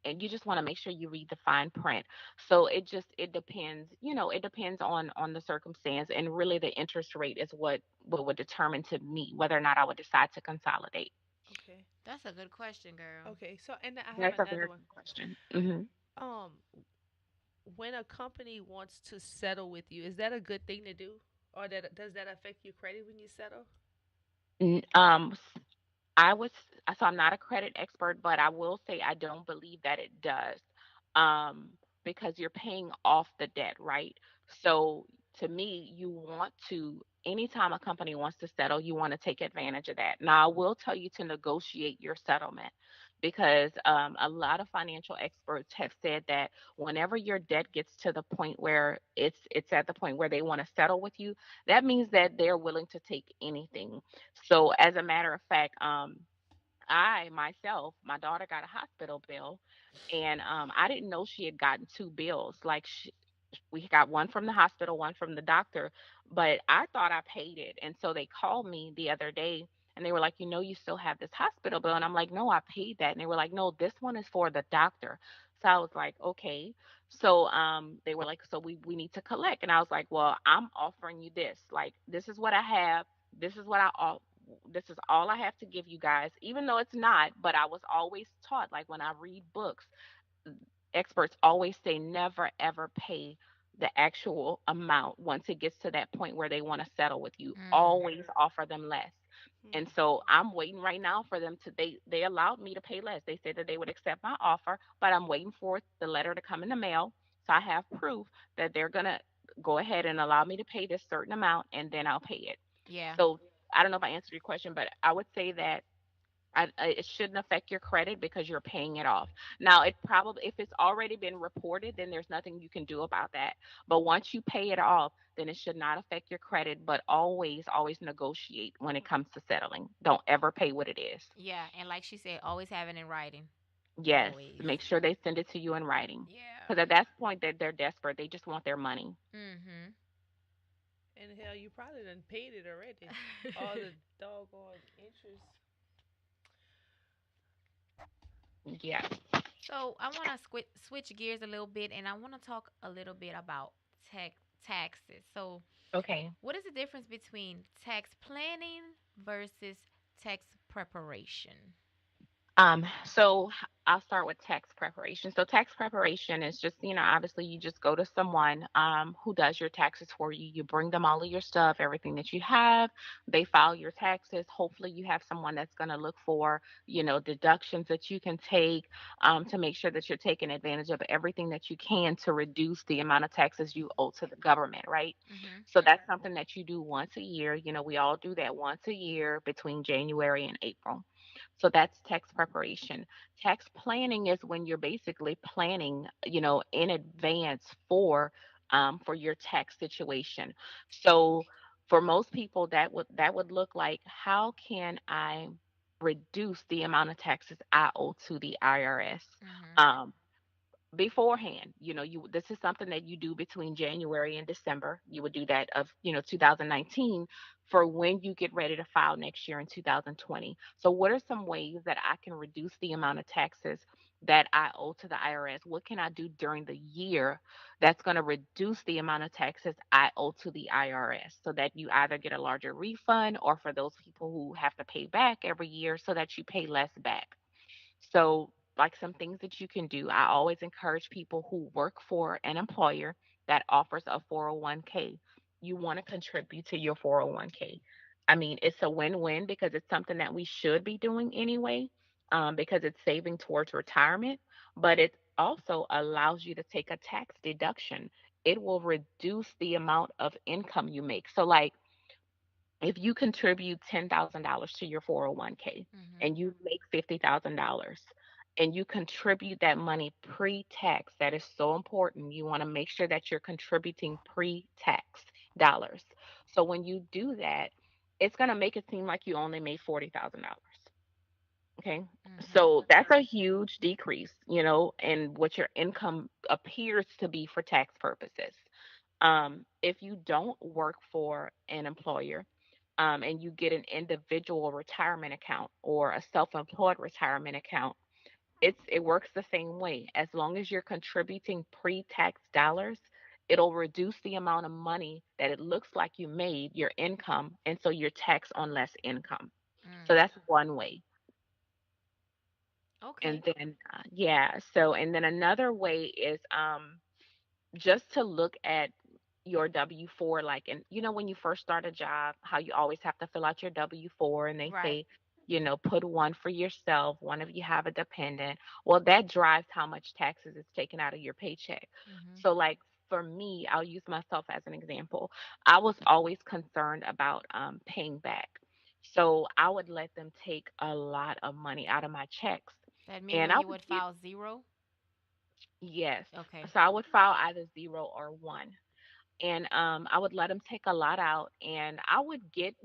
and you just want to make sure you read the fine print. So it depends, it depends on the circumstance, and really the interest rate is what would determine to me whether or not I would decide to consolidate. Okay. That's a good question, girl. Okay. So, and I have That's a another very one. good question. Hmm. Um, when a company wants to settle with you, is that a good thing to do, or that does that affect your credit when you settle? I was so I'm not a credit expert, but I will say I don't believe that it does. Um, because you're paying off the debt, right? So to me, you want to anytime a company wants to settle, you want to take advantage of that. Now, I will tell you to negotiate your settlement because a lot of financial experts have said that whenever your debt gets to the point where it's at the point where they want to settle with you, that means that they're willing to take anything. So, as a matter of fact, I myself, my daughter got a hospital bill, and I didn't know she had gotten two bills. Like we got one from the hospital, one from the doctor, but I thought I paid it. And so they called me the other day and they were like, you still have this hospital bill. And I'm like, no, I paid that. And they were like, no, this one is for the doctor. So I was like, okay. So they were like, so we need to collect. And I was like, well, I'm offering you this. Like, this is what I have. This is what this is all I have to give you guys, even though it's not, but I was always taught, like when I read books, experts always say never ever pay the actual amount once it gets to that point where they want to settle with you. Mm. Always offer them less. And Hmm. so I'm waiting right now for them to they allowed me to pay less. They said that they would accept my offer, but I'm waiting for the letter to come in the mail so I have proof that they're going to go ahead and allow me to pay this certain amount and then I'll pay it. Yeah. So I don't know if I answered your question, but I would say that it shouldn't affect your credit because you're paying it off. Now, it probably, if it's already been reported, then there's nothing you can do about that. But once you pay it off, then it should not affect your credit. But always, always negotiate when it comes to settling. Don't ever pay what it is. Yeah, and like she said, always have it in writing. Yes, Always. make sure they send it to you in writing. Yeah. Because at that point, they're desperate. They just want their money. Mhm. And hell, you probably done paid it already. All the doggone interest. Yeah. So I want to switch gears a little bit, and I want to talk a little bit about tech taxes. So, Okay. what is the difference between tax planning versus tax preparation? So I'll start with tax preparation. So tax preparation is just, obviously you just go to someone who does your taxes for you. You bring them all of your stuff, everything that you have. They file your taxes. Hopefully you have someone that's going to look for, deductions that you can take to make sure that you're taking advantage of everything that you can to reduce the amount of taxes you owe to the government, right? Mhm. So that's something that you do once a year. We all do that once a year between January and April. So that's tax preparation. Tax planning is when you're basically planning, in advance for your tax situation. So for most people, that would look like, how can I reduce the amount of taxes I owe to the IRS? Mhm. Um, beforehand. You this is something that you do between January and December. You would do that of 2019 for when you get ready to file next year in 2020. So what are some ways that I can reduce the amount of taxes that I owe to the IRS? What can I do during the year that's going to reduce the amount of taxes I owe to the IRS, so that you either get a larger refund, or for those people who have to pay back every year, so that you pay less back? So, like some things that you can do, I always encourage people who work for an employer that offers a 401k. You want to contribute to your 401k. I mean, it's a win win because it's something that we should be doing anyway, because it's saving towards retirement, but it also allows you to take a tax deduction. It will reduce the amount of income you make. So, like, if you contribute $10,000 to your 401k Mhm. and you make $50,000 and you contribute that money pre-tax, that is so important. You want to make sure that you're contributing pre-tax dollars. So when you do that, it's going to make it seem like you only made $40,000. Okay. Mhm. So that's a huge decrease, in what your income appears to be for tax purposes. If you don't work for an employer, and you get an individual retirement account or a self-employed retirement account, it works the same way. As long as you're contributing pre-tax dollars, it'll reduce the amount of money that it looks like you made, your income, and so you're taxed on less income. So Mm. that's one way. Okay. And then yeah, so and then another way is just to look at your W-4, like, and when you first start a job, how you always have to fill out your W-4, and they Right. say, put one for yourself, one if you have a dependent. Well, that drives how much taxes is taken out of your paycheck. Mhm. So, like, for me, I'll use myself as an example. I was always concerned about paying back. So I would let them take a lot of money out of my checks, That and meaning I you would would get, file zero. yes. Okay. So I would file either 0 or 1, and I would let them take a lot out, and I would get,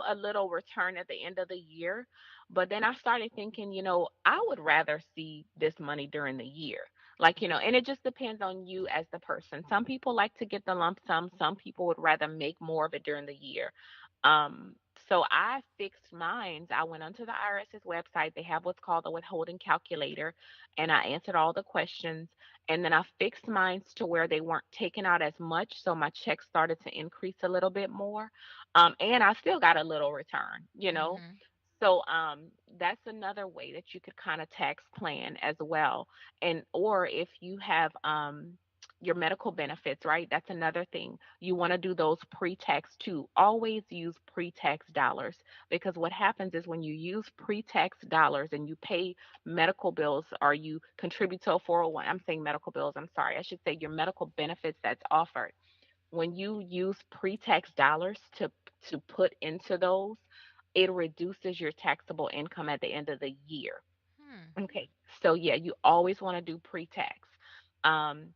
a little return at the end of the year. But then I started thinking, I would rather see this money during the year. Like, and it just depends on you as the person. Some people like to get the lump sum, some people would rather make more of it during the year. Um, so I fixed mines. I went onto the IRS's website. They have what's called a withholding calculator, and I answered all the questions. And then I fixed mines to where they weren't taking out as much, so my check started to increase a little bit more. And I still got a little return. Mhm. So that's another way that you could kind of tax plan as well. And or if you have your medical benefits, right? That's another thing. You want to do those pre-tax too. Always use pre-tax dollars, because what happens is when you use pre-tax dollars and you pay medical bills, or you contribute to a 401, I'm saying medical bills, I'm sorry. I should say your medical benefits that's offered. When you use pre-tax dollars to put into those, it reduces your taxable income at the end of the year. Hmm. Okay. So yeah, you always want to do pre-tax. Um,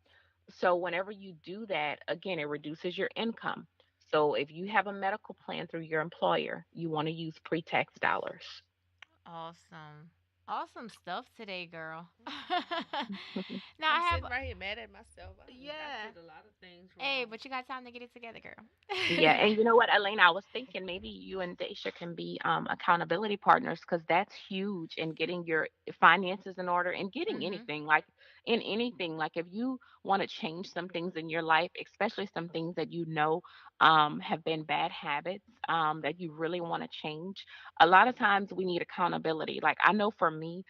so whenever you do that, again, it reduces your income. So if you have a medical plan through your employer, you want to use pre-tax dollars. Awesome. Awesome stuff today, girl. Mhm. Now I'm I have sitting right here mad at myself. I yeah. did a lot of things Hey, wrong. but you got time to get it together, girl. Yeah, and you know what, Elena, I was thinking maybe you and Daisha can be accountability partners, because that's huge in getting your finances in order and getting Mhm. anything, like in anything. Like if you want to change some things in your life, especially some things that have been bad habits, that you really want to change. A lot of times we need accountability. Like I know for me,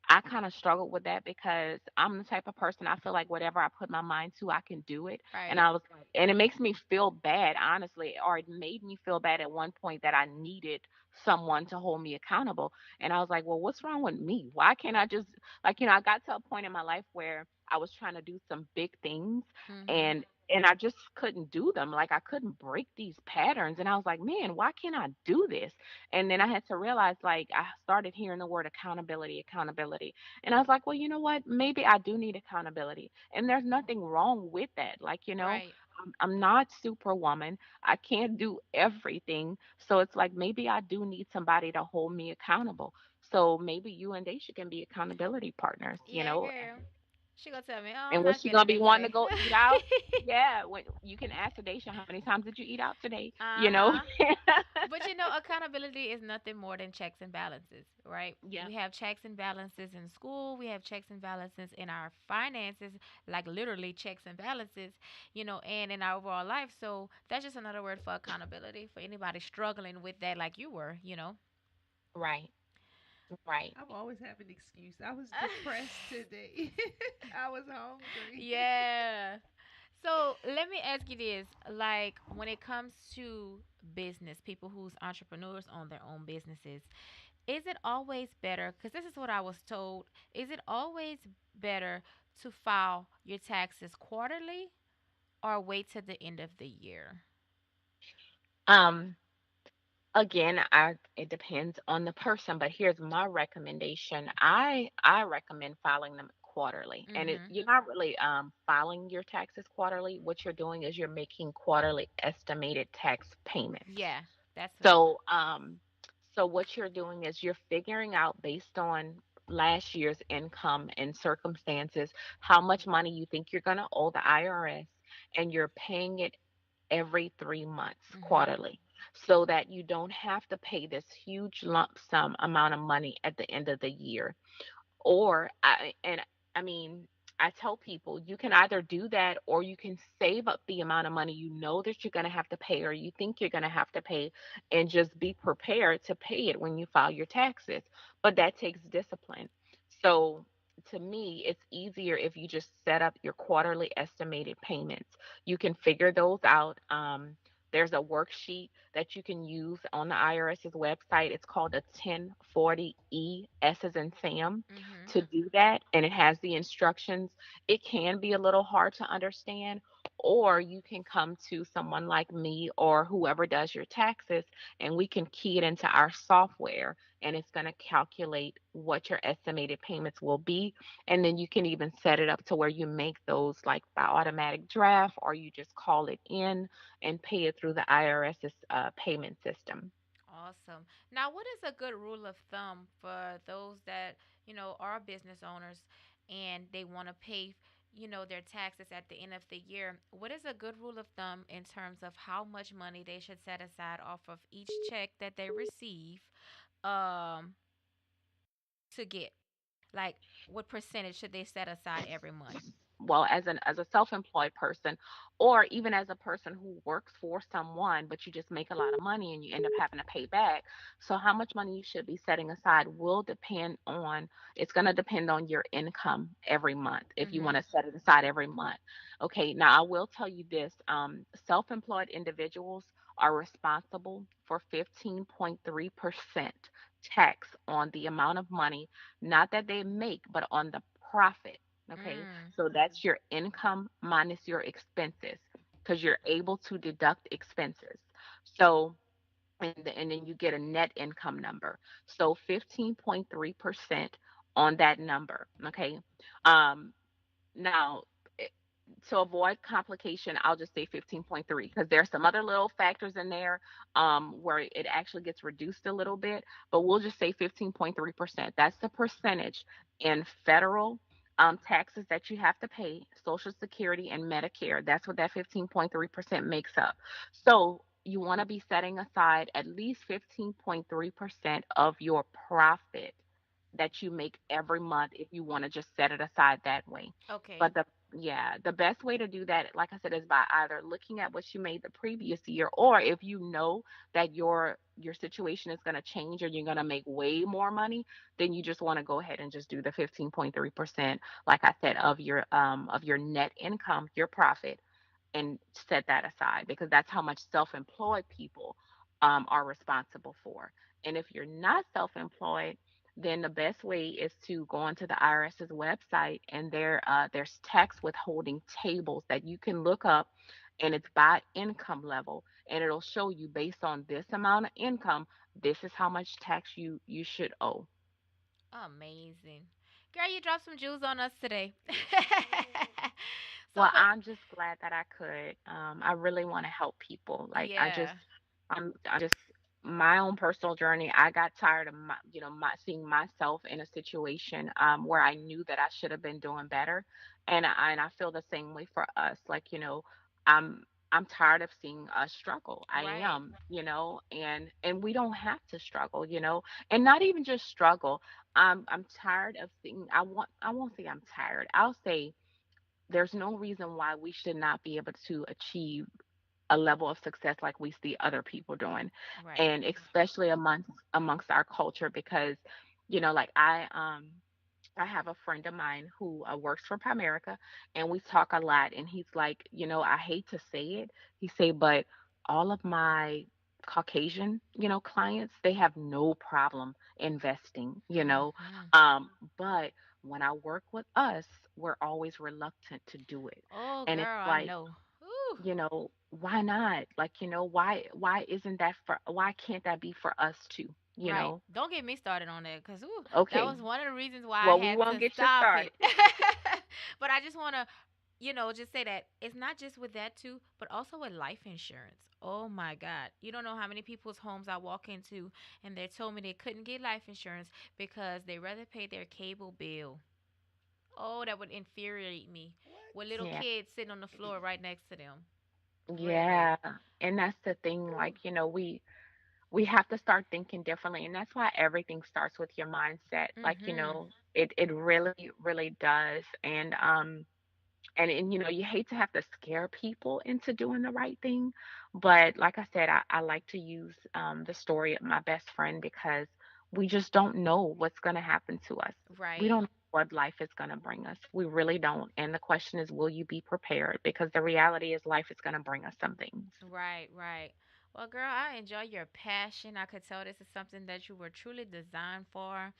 I kind of struggled with that because I'm the type of person, I feel like whatever I put my mind to, I can do it. And Right. I was like, and it makes me feel bad, honestly, or it made me feel bad at one point that I needed someone to hold me accountable. And I was like, well, what's wrong with me? Why can't I just, like, I got to a point in my life where I was trying to do some big things, Mhm. and I just couldn't do them. Like, I couldn't break these patterns. And I was like, man, why can't I do this? And then I had to realize, like, I started hearing the word accountability, accountability. And I was like, well, you know what? Maybe I do need accountability. And there's nothing wrong with that. Like, Right. I'm not superwoman. I can't do everything. So it's like maybe I do need somebody to hold me accountable. So maybe you and Daisha can be accountability partners, Yeah, girl. She gonna tell me, "Oh, I'm and when not she gonna feeling be it wanting to today." go eat out, yeah, when you can ask Daisha how many times did you eat out today, Uh huh. Yeah. But accountability is nothing more than checks and balances, right? Yeah. We have checks and balances in school. We have checks and balances in our finances, like literally checks and balances, and in our overall life. So that's just another word for accountability for anybody struggling with that, like you were. Right. Right. I'm always having an excuse. I was depressed today. I was hungry. Yeah. So let me ask you this: like, when it comes to business, people who's entrepreneurs own their own businesses, is it always better? Because this is what I was told. Is it always better to file your taxes quarterly or wait to the end of the year? Um, Again, I it depends on the person, but here's my recommendation. I recommend filing them quarterly. And Mhm. you're not really filing your taxes quarterly. What you're doing is you're making quarterly estimated tax payments. Yeah, that's what. So what you're doing is you're figuring out based on last year's income and circumstances how much money you think you're going to owe the IRS, and you're paying it every 3 months Mhm. quarterly, so that you don't have to pay this huge lump sum amount of money at the end of the year. I mean, I tell people you can either do that, or you can save up the amount of money you know that you're going to have to pay, or you think you're going to have to pay, and just be prepared to pay it when you file your taxes. But that takes discipline. So to me, it's easier if you just set up your quarterly estimated payments. You can figure those out. There's a worksheet that you can use on the IRS's website. It's called a 1040E, S as in Sam, Mhm. to do that. And it has the instructions. It can be a little hard to understand, or you can come to someone like me or whoever does your taxes, and we can key it into our software, and it's going to calculate what your estimated payments will be. And then you can even set it up to where you make those like by automatic draft, or you just call it in and pay it through the IRS's payment system. Awesome. Now, what is a good rule of thumb for those that, are business owners and they want to pay, their taxes at the end of the year? What is a good rule of thumb in terms of how much money they should set aside off of each check that they receive um to get? Like, what percentage should they set aside every month? Well, as a self-employed person, or even as a person who works for someone, but you just make a lot of money and you end up having to pay back. So how much money you should be setting aside will depend on, it's going to depend on your income every month, if you want Mhm. to set it aside every month. Okay, now I will tell you this, self-employed individuals are responsible for 15.3% tax on the amount of money, not that they make, but on the profit. Okay, Mm. so that's your income minus your expenses, because you're able to deduct expenses. So, and then you get a net income number. So 15.3% on that number. Okay. Um, Now, to avoid complication, I'll just say 15.3, because there's some other little factors in there where it actually gets reduced a little bit, but we'll just say 15.3%. That's the percentage in federal taxes that you have to pay, Social Security and Medicare. That's what that 15.3% makes up. So you want to be setting aside at least 15.3% of your profit that you make every month, if you want to just set it aside that way. But Okay. Yeah, the best way to do that, like I said, is by either looking at what you made the previous year, or if you know that your situation is going to change or you're going to make way more money, then you just want to go ahead and just do the 15.3%, like I said, of your net income, your profit, and set that aside, because that's how much self-employed people are responsible for. And if you're not self-employed, then the best way is to go onto the IRS's website, and there's tax withholding tables that you can look up, and it's by income level, and it'll show you based on this amount of income, this is how much tax you should owe. Amazing. Girl, you dropped some jewels on us today. So Well, for I'm just glad that I could. I really want to help people. Like yeah. I'm just my own personal journey. I got tired of my seeing myself in a situation where I knew that I should have been doing better, and I feel the same way for us. Like, I'm I'm tired of seeing us struggle. I Right. am, and we don't have to struggle, and not even just struggle. I'm tired of seeing. I won't say I'm tired. I'll say there's no reason why we should not be able to achieve a level of success like we see other people doing, Right. and especially amongst our culture, because like I have a friend of mine who works for Primerica, and we talk a lot. And he's like, I hate to say it. He say, but all of my Caucasian, clients, they have no problem investing, Mhm. but when I work with us, we're always reluctant to do it. Oh, And it's girl, I like, know. Ooh. why not? Like, why isn't why can't that be for us too? Right. Don't get me started on that, cause ooh, that Okay. was one of the reasons why I Well, we had won't to get you stop started. it. But I just want to, just say that it's not just with that too, but also with life insurance. Oh my God. You don't know how many people's homes I walk into and they told me they couldn't get life insurance because they rather pay their cable bill. Oh, that would infuriate me. With little Yeah. kids sitting on the floor right next to them. Really. Yeah. And that's the thing, Whew. like, we have to start thinking differently, and that's why everything starts with your mindset. Like, Mhm. it really, really does. And you hate to have to scare people into doing the right thing, but like I said, I like to use the story of my best friend, because we just don't know what's going to happen to us. We Right. don't know what life is going to bring us. We really don't. And the question is, will you be prepared? Because the reality is, life is going to bring us some things. Right, right. Well, girl, I enjoy your passion. I could tell this is something that you were truly designed for.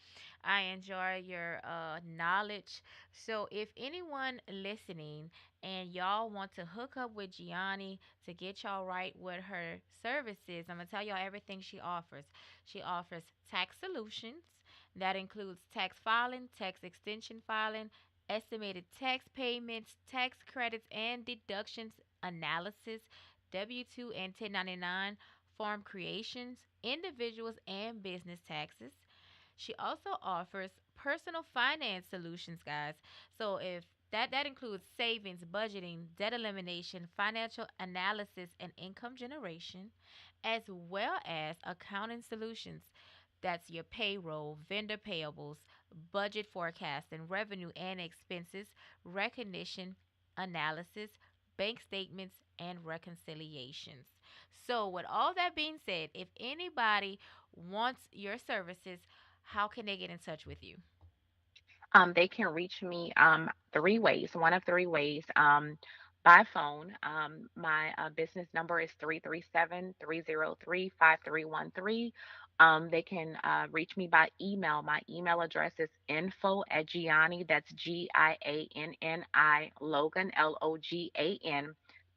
I enjoy your knowledge. So, if anyone listening and y'all want to hook up with Gianni to get y'all right with her services, I'm going to tell y'all everything she offers. She offers tax solutions. That includes tax filing, tax extension filing, estimated tax payments, tax credits and deductions analysis, W 2 and 1099 form creations, individuals and business taxes. She also offers personal finance solutions, guys. So if that includes savings, budgeting, debt elimination, financial analysis, and income generation, as well as accounting solutions. That's your payroll, vendor payables, budget forecasting, revenue and expenses, recognition, analysis, bank statements, and reconciliations. So, with all that being said, if anybody wants your services, how can they get in touch with you? They can reach me three ways, one of three ways. By phone, my business number is 337-303-5313. They can reach me by email. My email address is info@Gianni, that's Gianni Logan, Logan,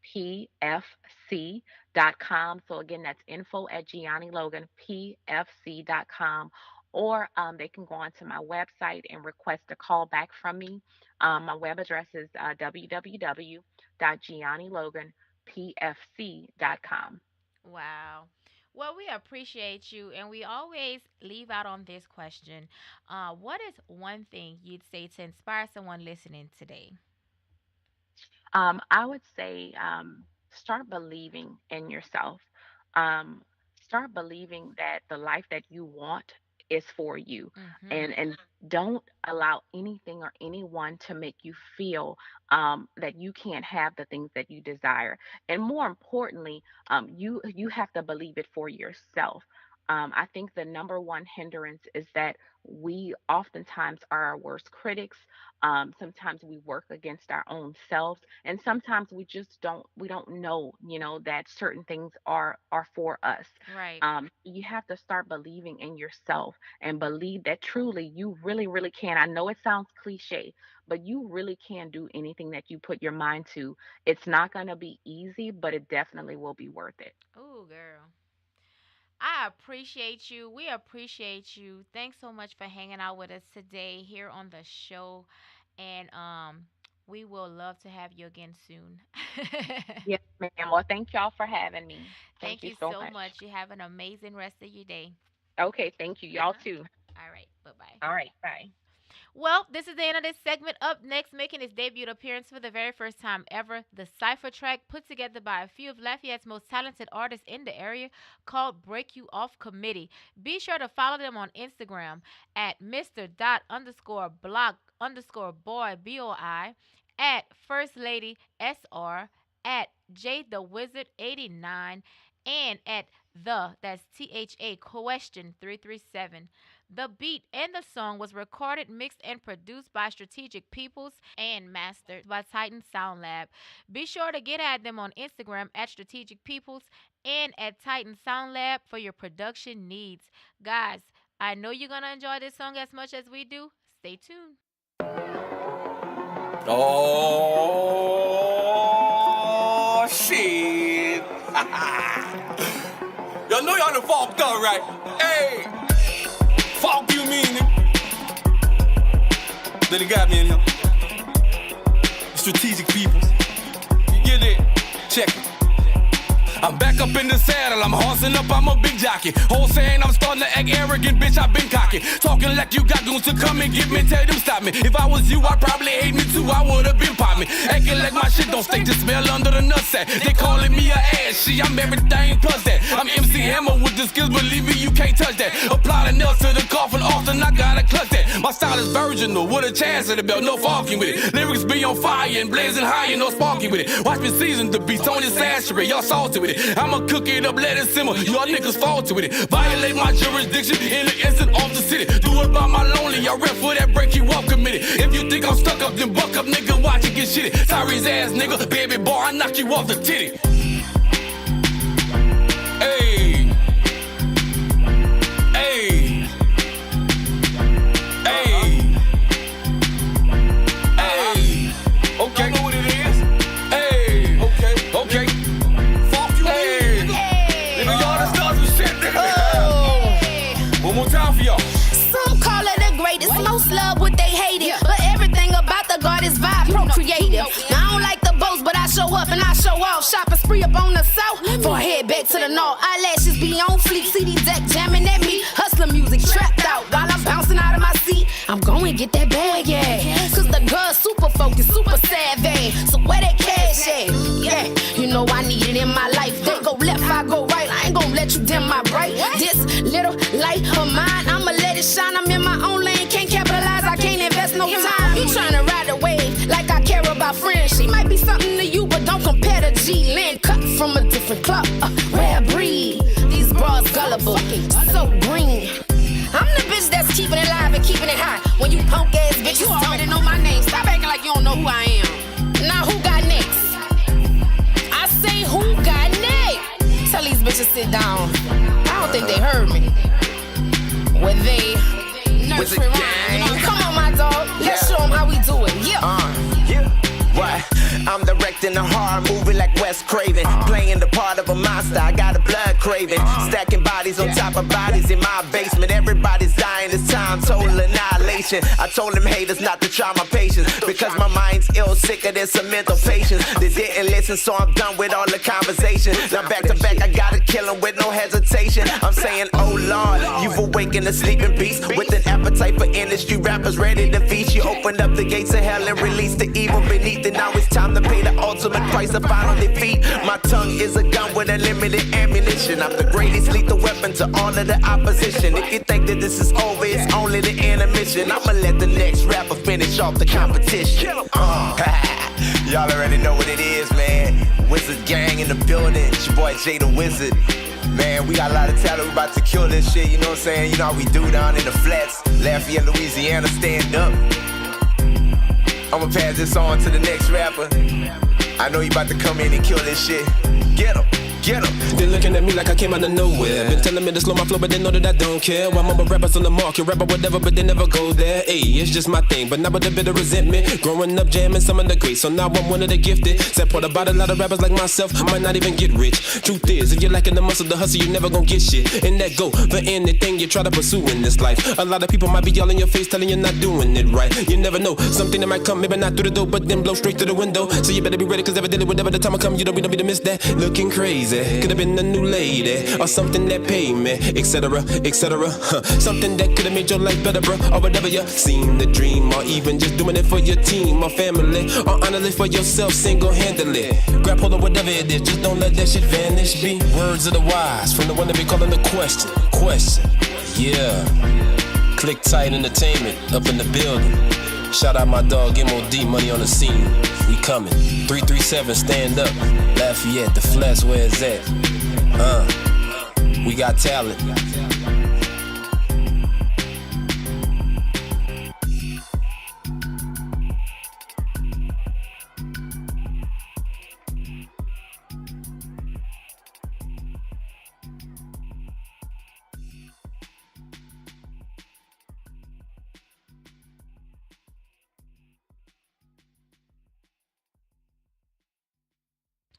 PFC.com. So again, that's info at Logan, PFC.com. Or they can go onto my website and request a call back from me. My web address is www.gianniloganpfc.com. Wow. Well, we appreciate you, and we always leave out on this question. What is one thing you'd say to inspire someone listening today? I would say start believing in yourself. Um, Start believing that the life that you want is for you. Mhm. And don't allow anything or anyone to make you feel that you can't have the things that you desire. And more importantly, you have to believe it for yourself. I think the number one hindrance is that we oftentimes are our worst critics. Sometimes we work against our own selves, and sometimes we don't know, that certain things are for us. Right. You have to start believing in yourself and believe that truly you really, really can. I know it sounds cliche, but you really can do anything that you put your mind to. It's not going to be easy, but it definitely will be worth it. Ooh, girl. I appreciate you. We appreciate you. Thanks so much for hanging out with us today here on the show. And we will love to have you again soon. Yes, ma'am. Well, thank y'all for having me. Thank Thank you you so so much. much. You have an amazing rest of your day. Okay, thank you. Y'all Uh-huh. too. All right. Bye-bye. All right, bye. Well, this is the end of this segment. Up next, making his debut appearance for the very first time ever, the Cypher track put together by a few of Lafayette's most talented artists in the area called Break You Off Committee. Be sure to follow them on Instagram at Mr. Dot underscore block underscore boy BOI, at First Lady SR, at J the Wizard 89, and at that's THA question 337. The beat and the song was recorded, mixed, and produced by Strategic Peoples and mastered by Titan Sound Lab. Be sure to get at them on Instagram at Strategic Peoples and at Titan Sound Lab for your production needs. Guys, I know you're going to enjoy this song as much as we do. Stay tuned. Oh, shit. Y'all know y'all done fucked up, right? Hey, fuck you meaning. Then it got me in here. Strategic Peoples. You get it? Check it. I'm back up in the saddle, I'm horsing up, I'm a big jockey. Whole saying I'm starting to act arrogant, bitch, I've been cocky. Talking like you got goons to come and get me, tell them stop me. If I was you, I'd probably hate me too, I would've been pop me. Acting like my shit don't stink, just smell under the nutsack. They calling me a ass, shit, I'm everything plus that. I'm MC Hammer with the skills, believe me, you can't touch that. Apply the nails to the coffin, often I gotta clutch that. My style is virginal, with a chance at the belt, no falking with it. Lyrics be on fire and blazing high, no sparking with it. Watch me season the beats, Tony saturate, y'all salty with it. I'ma cook it up, let it simmer. Y'all niggas faulty with it. Violate my jurisdiction in the instant off the city. Do it by my lonely. I rep for that break you off committee. If you think I'm stuck up, then buck up, nigga. Watch it get shitty. Tyrese ass nigga, baby boy, I knock you off the titty. Hey, hey, hey, hey. Okay, know what it is? Hey, okay. One more time for y'all. Some call it the greatest, most love what they hate it. But everything about the God is vibe procreative. I don't like the boast, but I show up and I show off. Shopping spree up on the south, for head back to the north. Eyelashes be on fleek, CD deck jamming at me. Hustler music trapped out while I'm bouncing out of my seat. I'm going get that bag, yeah. Cause the girl's super focused, super savvy. So where that cash at? Yeah, you know I need it in my life. They go left, I go right. I ain't gonna let you dim my bright. This little light of mine, I'ma let it shine. I'm in my own lane, can't capitalize, I can't invest no time. You tryna ride the wave like I care about friends. She might be something to you, but don't compare to G-Lynn. Cut from a different club, rare breed. These bras gullible, so green. I'm the bitch that's keeping it live and keeping it hot. When you punk ass bitches you already know my name. Stop acting like you don't know who I am. Now who got next? I say who got next? Tell these bitches sit down. I don't think they heard me. When they nursery rhyme. Come on, my dog. Let's show them how we do it. Yeah. What? I'm directing a horror movie like Wes Craven. Playing the part of a monster, I got a blood craving. Stacking bodies on top of bodies in my basement. Everybody's dying, it's time, total annihilation. I told them haters not to try my patience, because my mind's ill, sicker than some mental patients. They didn't listen, so I'm done with all the conversation. Now back to back, I gotta kill them with no hesitation. I'm saying, oh Lord, you've awakened a sleeping beast with an appetite for industry rappers ready to feast. You opened up the gates of hell and released the evil beneath it. Now it's time to pay the ultimate ultimate price of final defeat. My tongue is a gun with unlimited ammunition. I'm the greatest lethal weapon to all of the opposition. If you think that this is over, it's only the intermission. I'ma let the next rapper finish off the competition. Y'all already know what it is, man. Wizard gang in the building. It's your boy Jay the Wizard. Man, we got a lot of talent. We about to kill this shit, you know what I'm saying? You know how we do down in the flats. Lafayette, Louisiana, stand up. I'ma pass this on to the next rapper. I know you about to come in and kill this shit. Get him. Get 'em. They looking at me like I came out of nowhere. Been telling me to slow my flow, but they know that I don't care. While mama rappers on the market, rapper whatever, but they never go there. Ayy, it's just my thing, but not with a bit of resentment. Growing up jamming some of the greats, so now I'm one of the gifted. Said part about a lot of rappers like myself, might not even get rich. Truth is, if you're lacking the muscle, the hustle, you never gon' get shit. And that go for anything you try to pursue in this life. A lot of people might be yelling in your face, telling you not doing it right. You never know, something that might come, maybe not through the door, but then blow straight through the window. So you better be ready, cause evidently whenever the time will come, you don't be to miss that. Looking crazy, could've been a new lady, or something that paid me, etc., etc. Something that could've made your life better, bro, or whatever you seem to dream, or even just doing it for your team or family, or honestly for yourself single-handedly. Grab hold of whatever it is, just don't let that shit vanish. Be words of the wise from the one that be calling the question. Yeah. Click Tight Entertainment up in the building. Shout out my dog MOD, money on the scene. We coming. 337, stand up. Lafayette, the flats, where it's at. We got talent.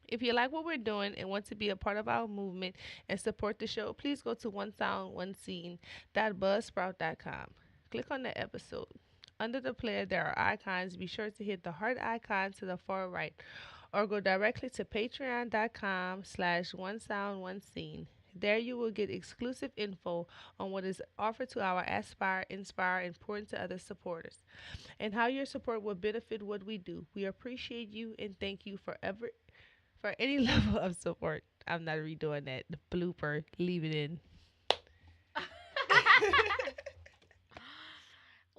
If you like what we're doing and want to be a part of our movement and support the show, please go to onesoundonescene.buzzsprout.com. Click on the episode. Under the player, there are icons. Be sure to hit the heart icon to the far right, or go directly to patreon.com/onesoundonescene. There you will get exclusive info on what is offered to our Aspire, Inspire, and Important to Other supporters, and how your support will benefit what we do. We appreciate you and thank you for any level of support. I'm not redoing that. The blooper, leave it in.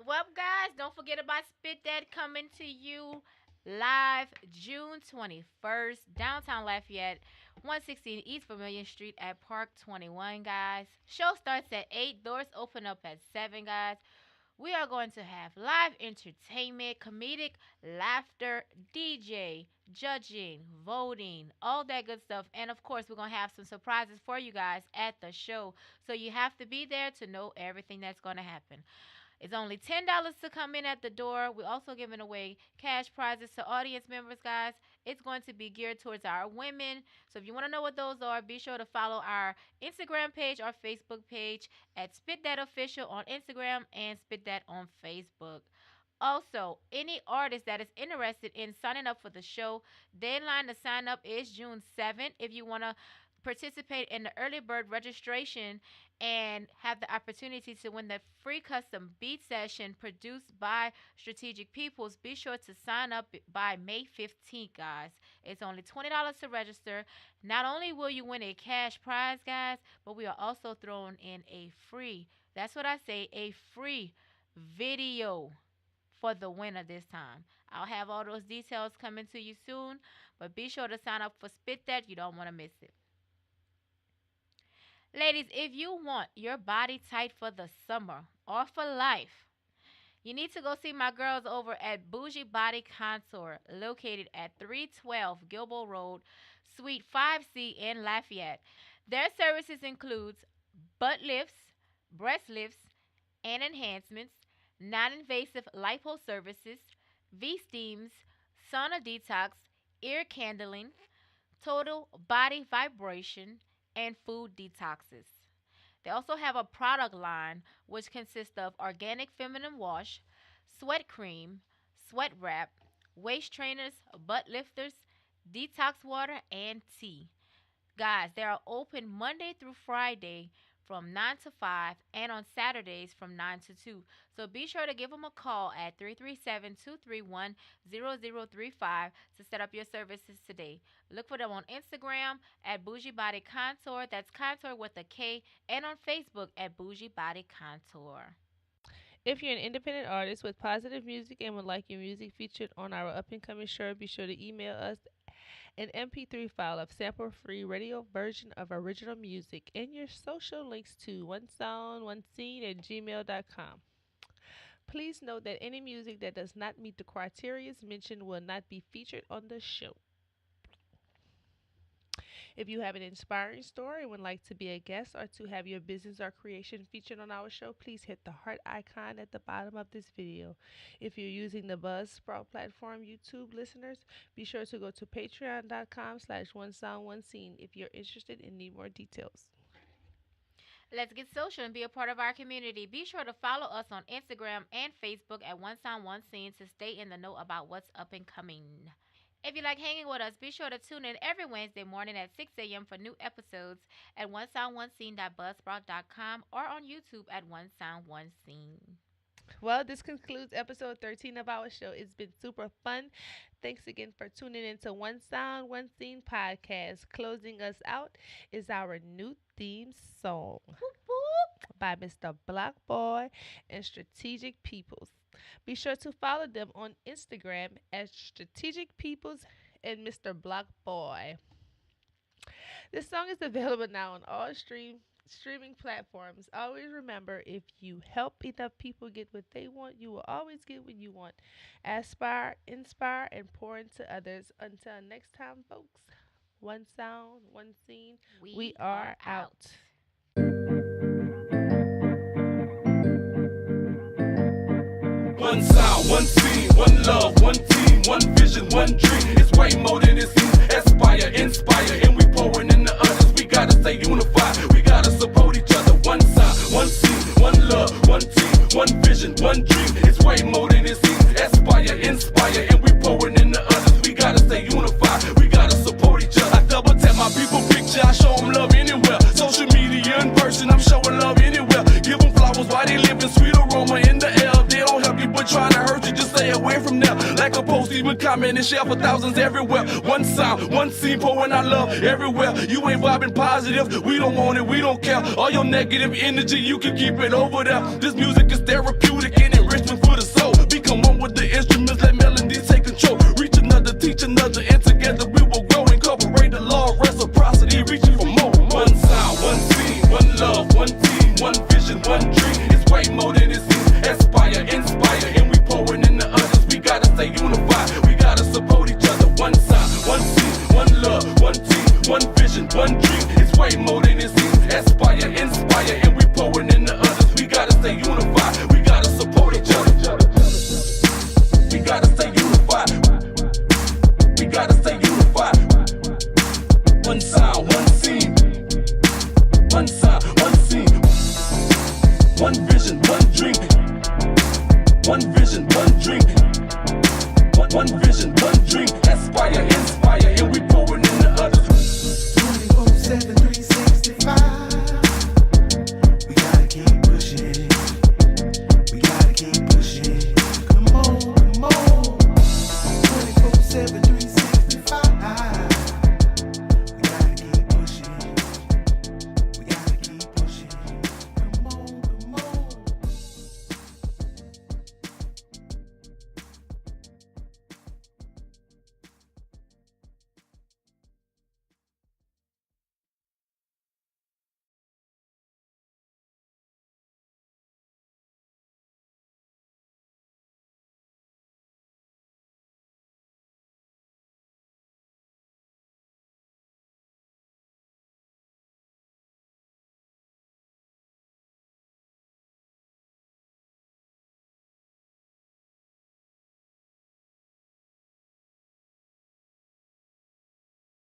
Well, guys, don't forget about Spit That coming to you live June 21st, downtown Lafayette, 116 East Vermilion Street at Park 21, guys. Show starts at 8. Doors open up at 7, guys. We are going to have live entertainment, comedic laughter, DJ, judging, voting, all that good stuff. And of course, we're going to have some surprises for you guys at the show. So you have to be there to know everything that's going to happen. It's only $10 to come in at the door. We're also giving away cash prizes to audience members, guys. It's going to be geared towards our women. So if you want to know what those are, be sure to follow our Instagram page, our Facebook page at Spit That Official on Instagram and Spit That on Facebook. Also, any artist that is interested in signing up for the show, deadline to sign up is June 7th. If you want to participate in the early bird registration and have the opportunity to win the free custom beat session produced by Strategic Peoples, be sure to sign up by May 15th, guys. It's only $20 to register. Not only will you win a cash prize, guys, but we are also throwing in a free, that's what I say, a free video for the winner this time. I'll have all those details coming to you soon, but be sure to sign up for Spit That. You don't want to miss it. Ladies, if you want your body tight for the summer or for life, you need to go see my girls over at Bougie Body Contour, located at 312 Gilboa Road, Suite 5C in Lafayette. Their services includes butt lifts, breast lifts, and enhancements, non-invasive lipo services, V-steams, sauna detox, ear candling, total body vibration, and food detoxes. They also have a product line which consists of organic feminine wash, sweat cream, sweat wrap, waist trainers, butt lifters, detox water, and tea. Guys, they are open Monday through Friday from 9 to 5 and on Saturdays from 9 to 2. So be sure to give them a call at 337-231-0035 to set up your services today. Look for them on Instagram at Bougie Body Contour. That's Contour with a K. And on Facebook at Bougie Body Contour. If you're an independent artist with positive music and would like your music featured on our up-and-coming show, be sure to email us an MP3 file of sample-free radio version of original music and your social links to onesoundonescene@gmail.com. Please note that any music that does not meet the criteria mentioned will not be featured on the show. If you have an inspiring story and would like to be a guest or to have your business or creation featured on our show, please hit the heart icon at the bottom of this video. If you're using the Buzzsprout platform, YouTube listeners, be sure to go to patreon.com/onesoundonescene if you're interested and need more details. Let's get social and be a part of our community. Be sure to follow us on Instagram and Facebook at One Sound One Scene to stay in the know about what's up and coming. If you like hanging with us, be sure to tune in every Wednesday morning at 6 a.m. for new episodes at onesoundonescene.buzzsprout.com or on YouTube at One Sound One Scene. Well, this concludes episode 13 of our show. It's been super fun. Thanks again for tuning in to One Sound, One Scene podcast. Closing us out is our new theme song by Mr. Black Boy and Strategic Peoples. Be sure to follow them on Instagram at Strategic Peoples and Mr. Black Boy. This song is available now on all streaming platforms. Always remember, if you help enough people get what they want, you will always get what you want. Aspire, inspire, and pour into others. Until next time, folks. One sound, one scene. We are out. One sound, one scene, one love, one team, one vision, one dream. It's way more than it seems. Aspire, inspire, and we pouring in the others. We gotta stay unified. We gotta support each other. One sound, one scene, one love, one team, one vision, one dream. It's way more than it seems. Aspire, inspire, and we pouring in the others. We gotta stay unified. We gotta support each other. I double tap my people picture. I show them love anywhere. Social media in person. I'm showing love anywhere. Give them flowers while they living. Sweet aroma in the air. They don't help you but trying to hurt you. Just stay away from them. Like a post, even comment and share for thousands everywhere. One sound, one scene, pouring our love everywhere. You ain't vibing positive. We don't want it. We don't care. All your negative energy, you can keep it over there. This music is therapeutic and enrichment for the soul. Become one with the instruments. Let melodies take control. Reach another, teach another, and together we will grow. Incorporate the law of reciprocity, reaching for more. One sound, one scene, one love, one team, one vision, one dream. It's way more than it seems. Aspire, inspire, and we pouring in the others. We gotta stay unified. We gotta support each other. One sound, one scene, one love, one team, one vision, one dream. It's way more than it seems. Aspire, inspire, and we pouring in the others. We gotta stay unified. We gotta support each other. We gotta stay unified. We gotta stay unified. One sound, one scene. One sound, one scene. One vision, one dream. One vision, one dream. One vision, one dream. Aspire, inspire, and we pouring in the others. 24/7.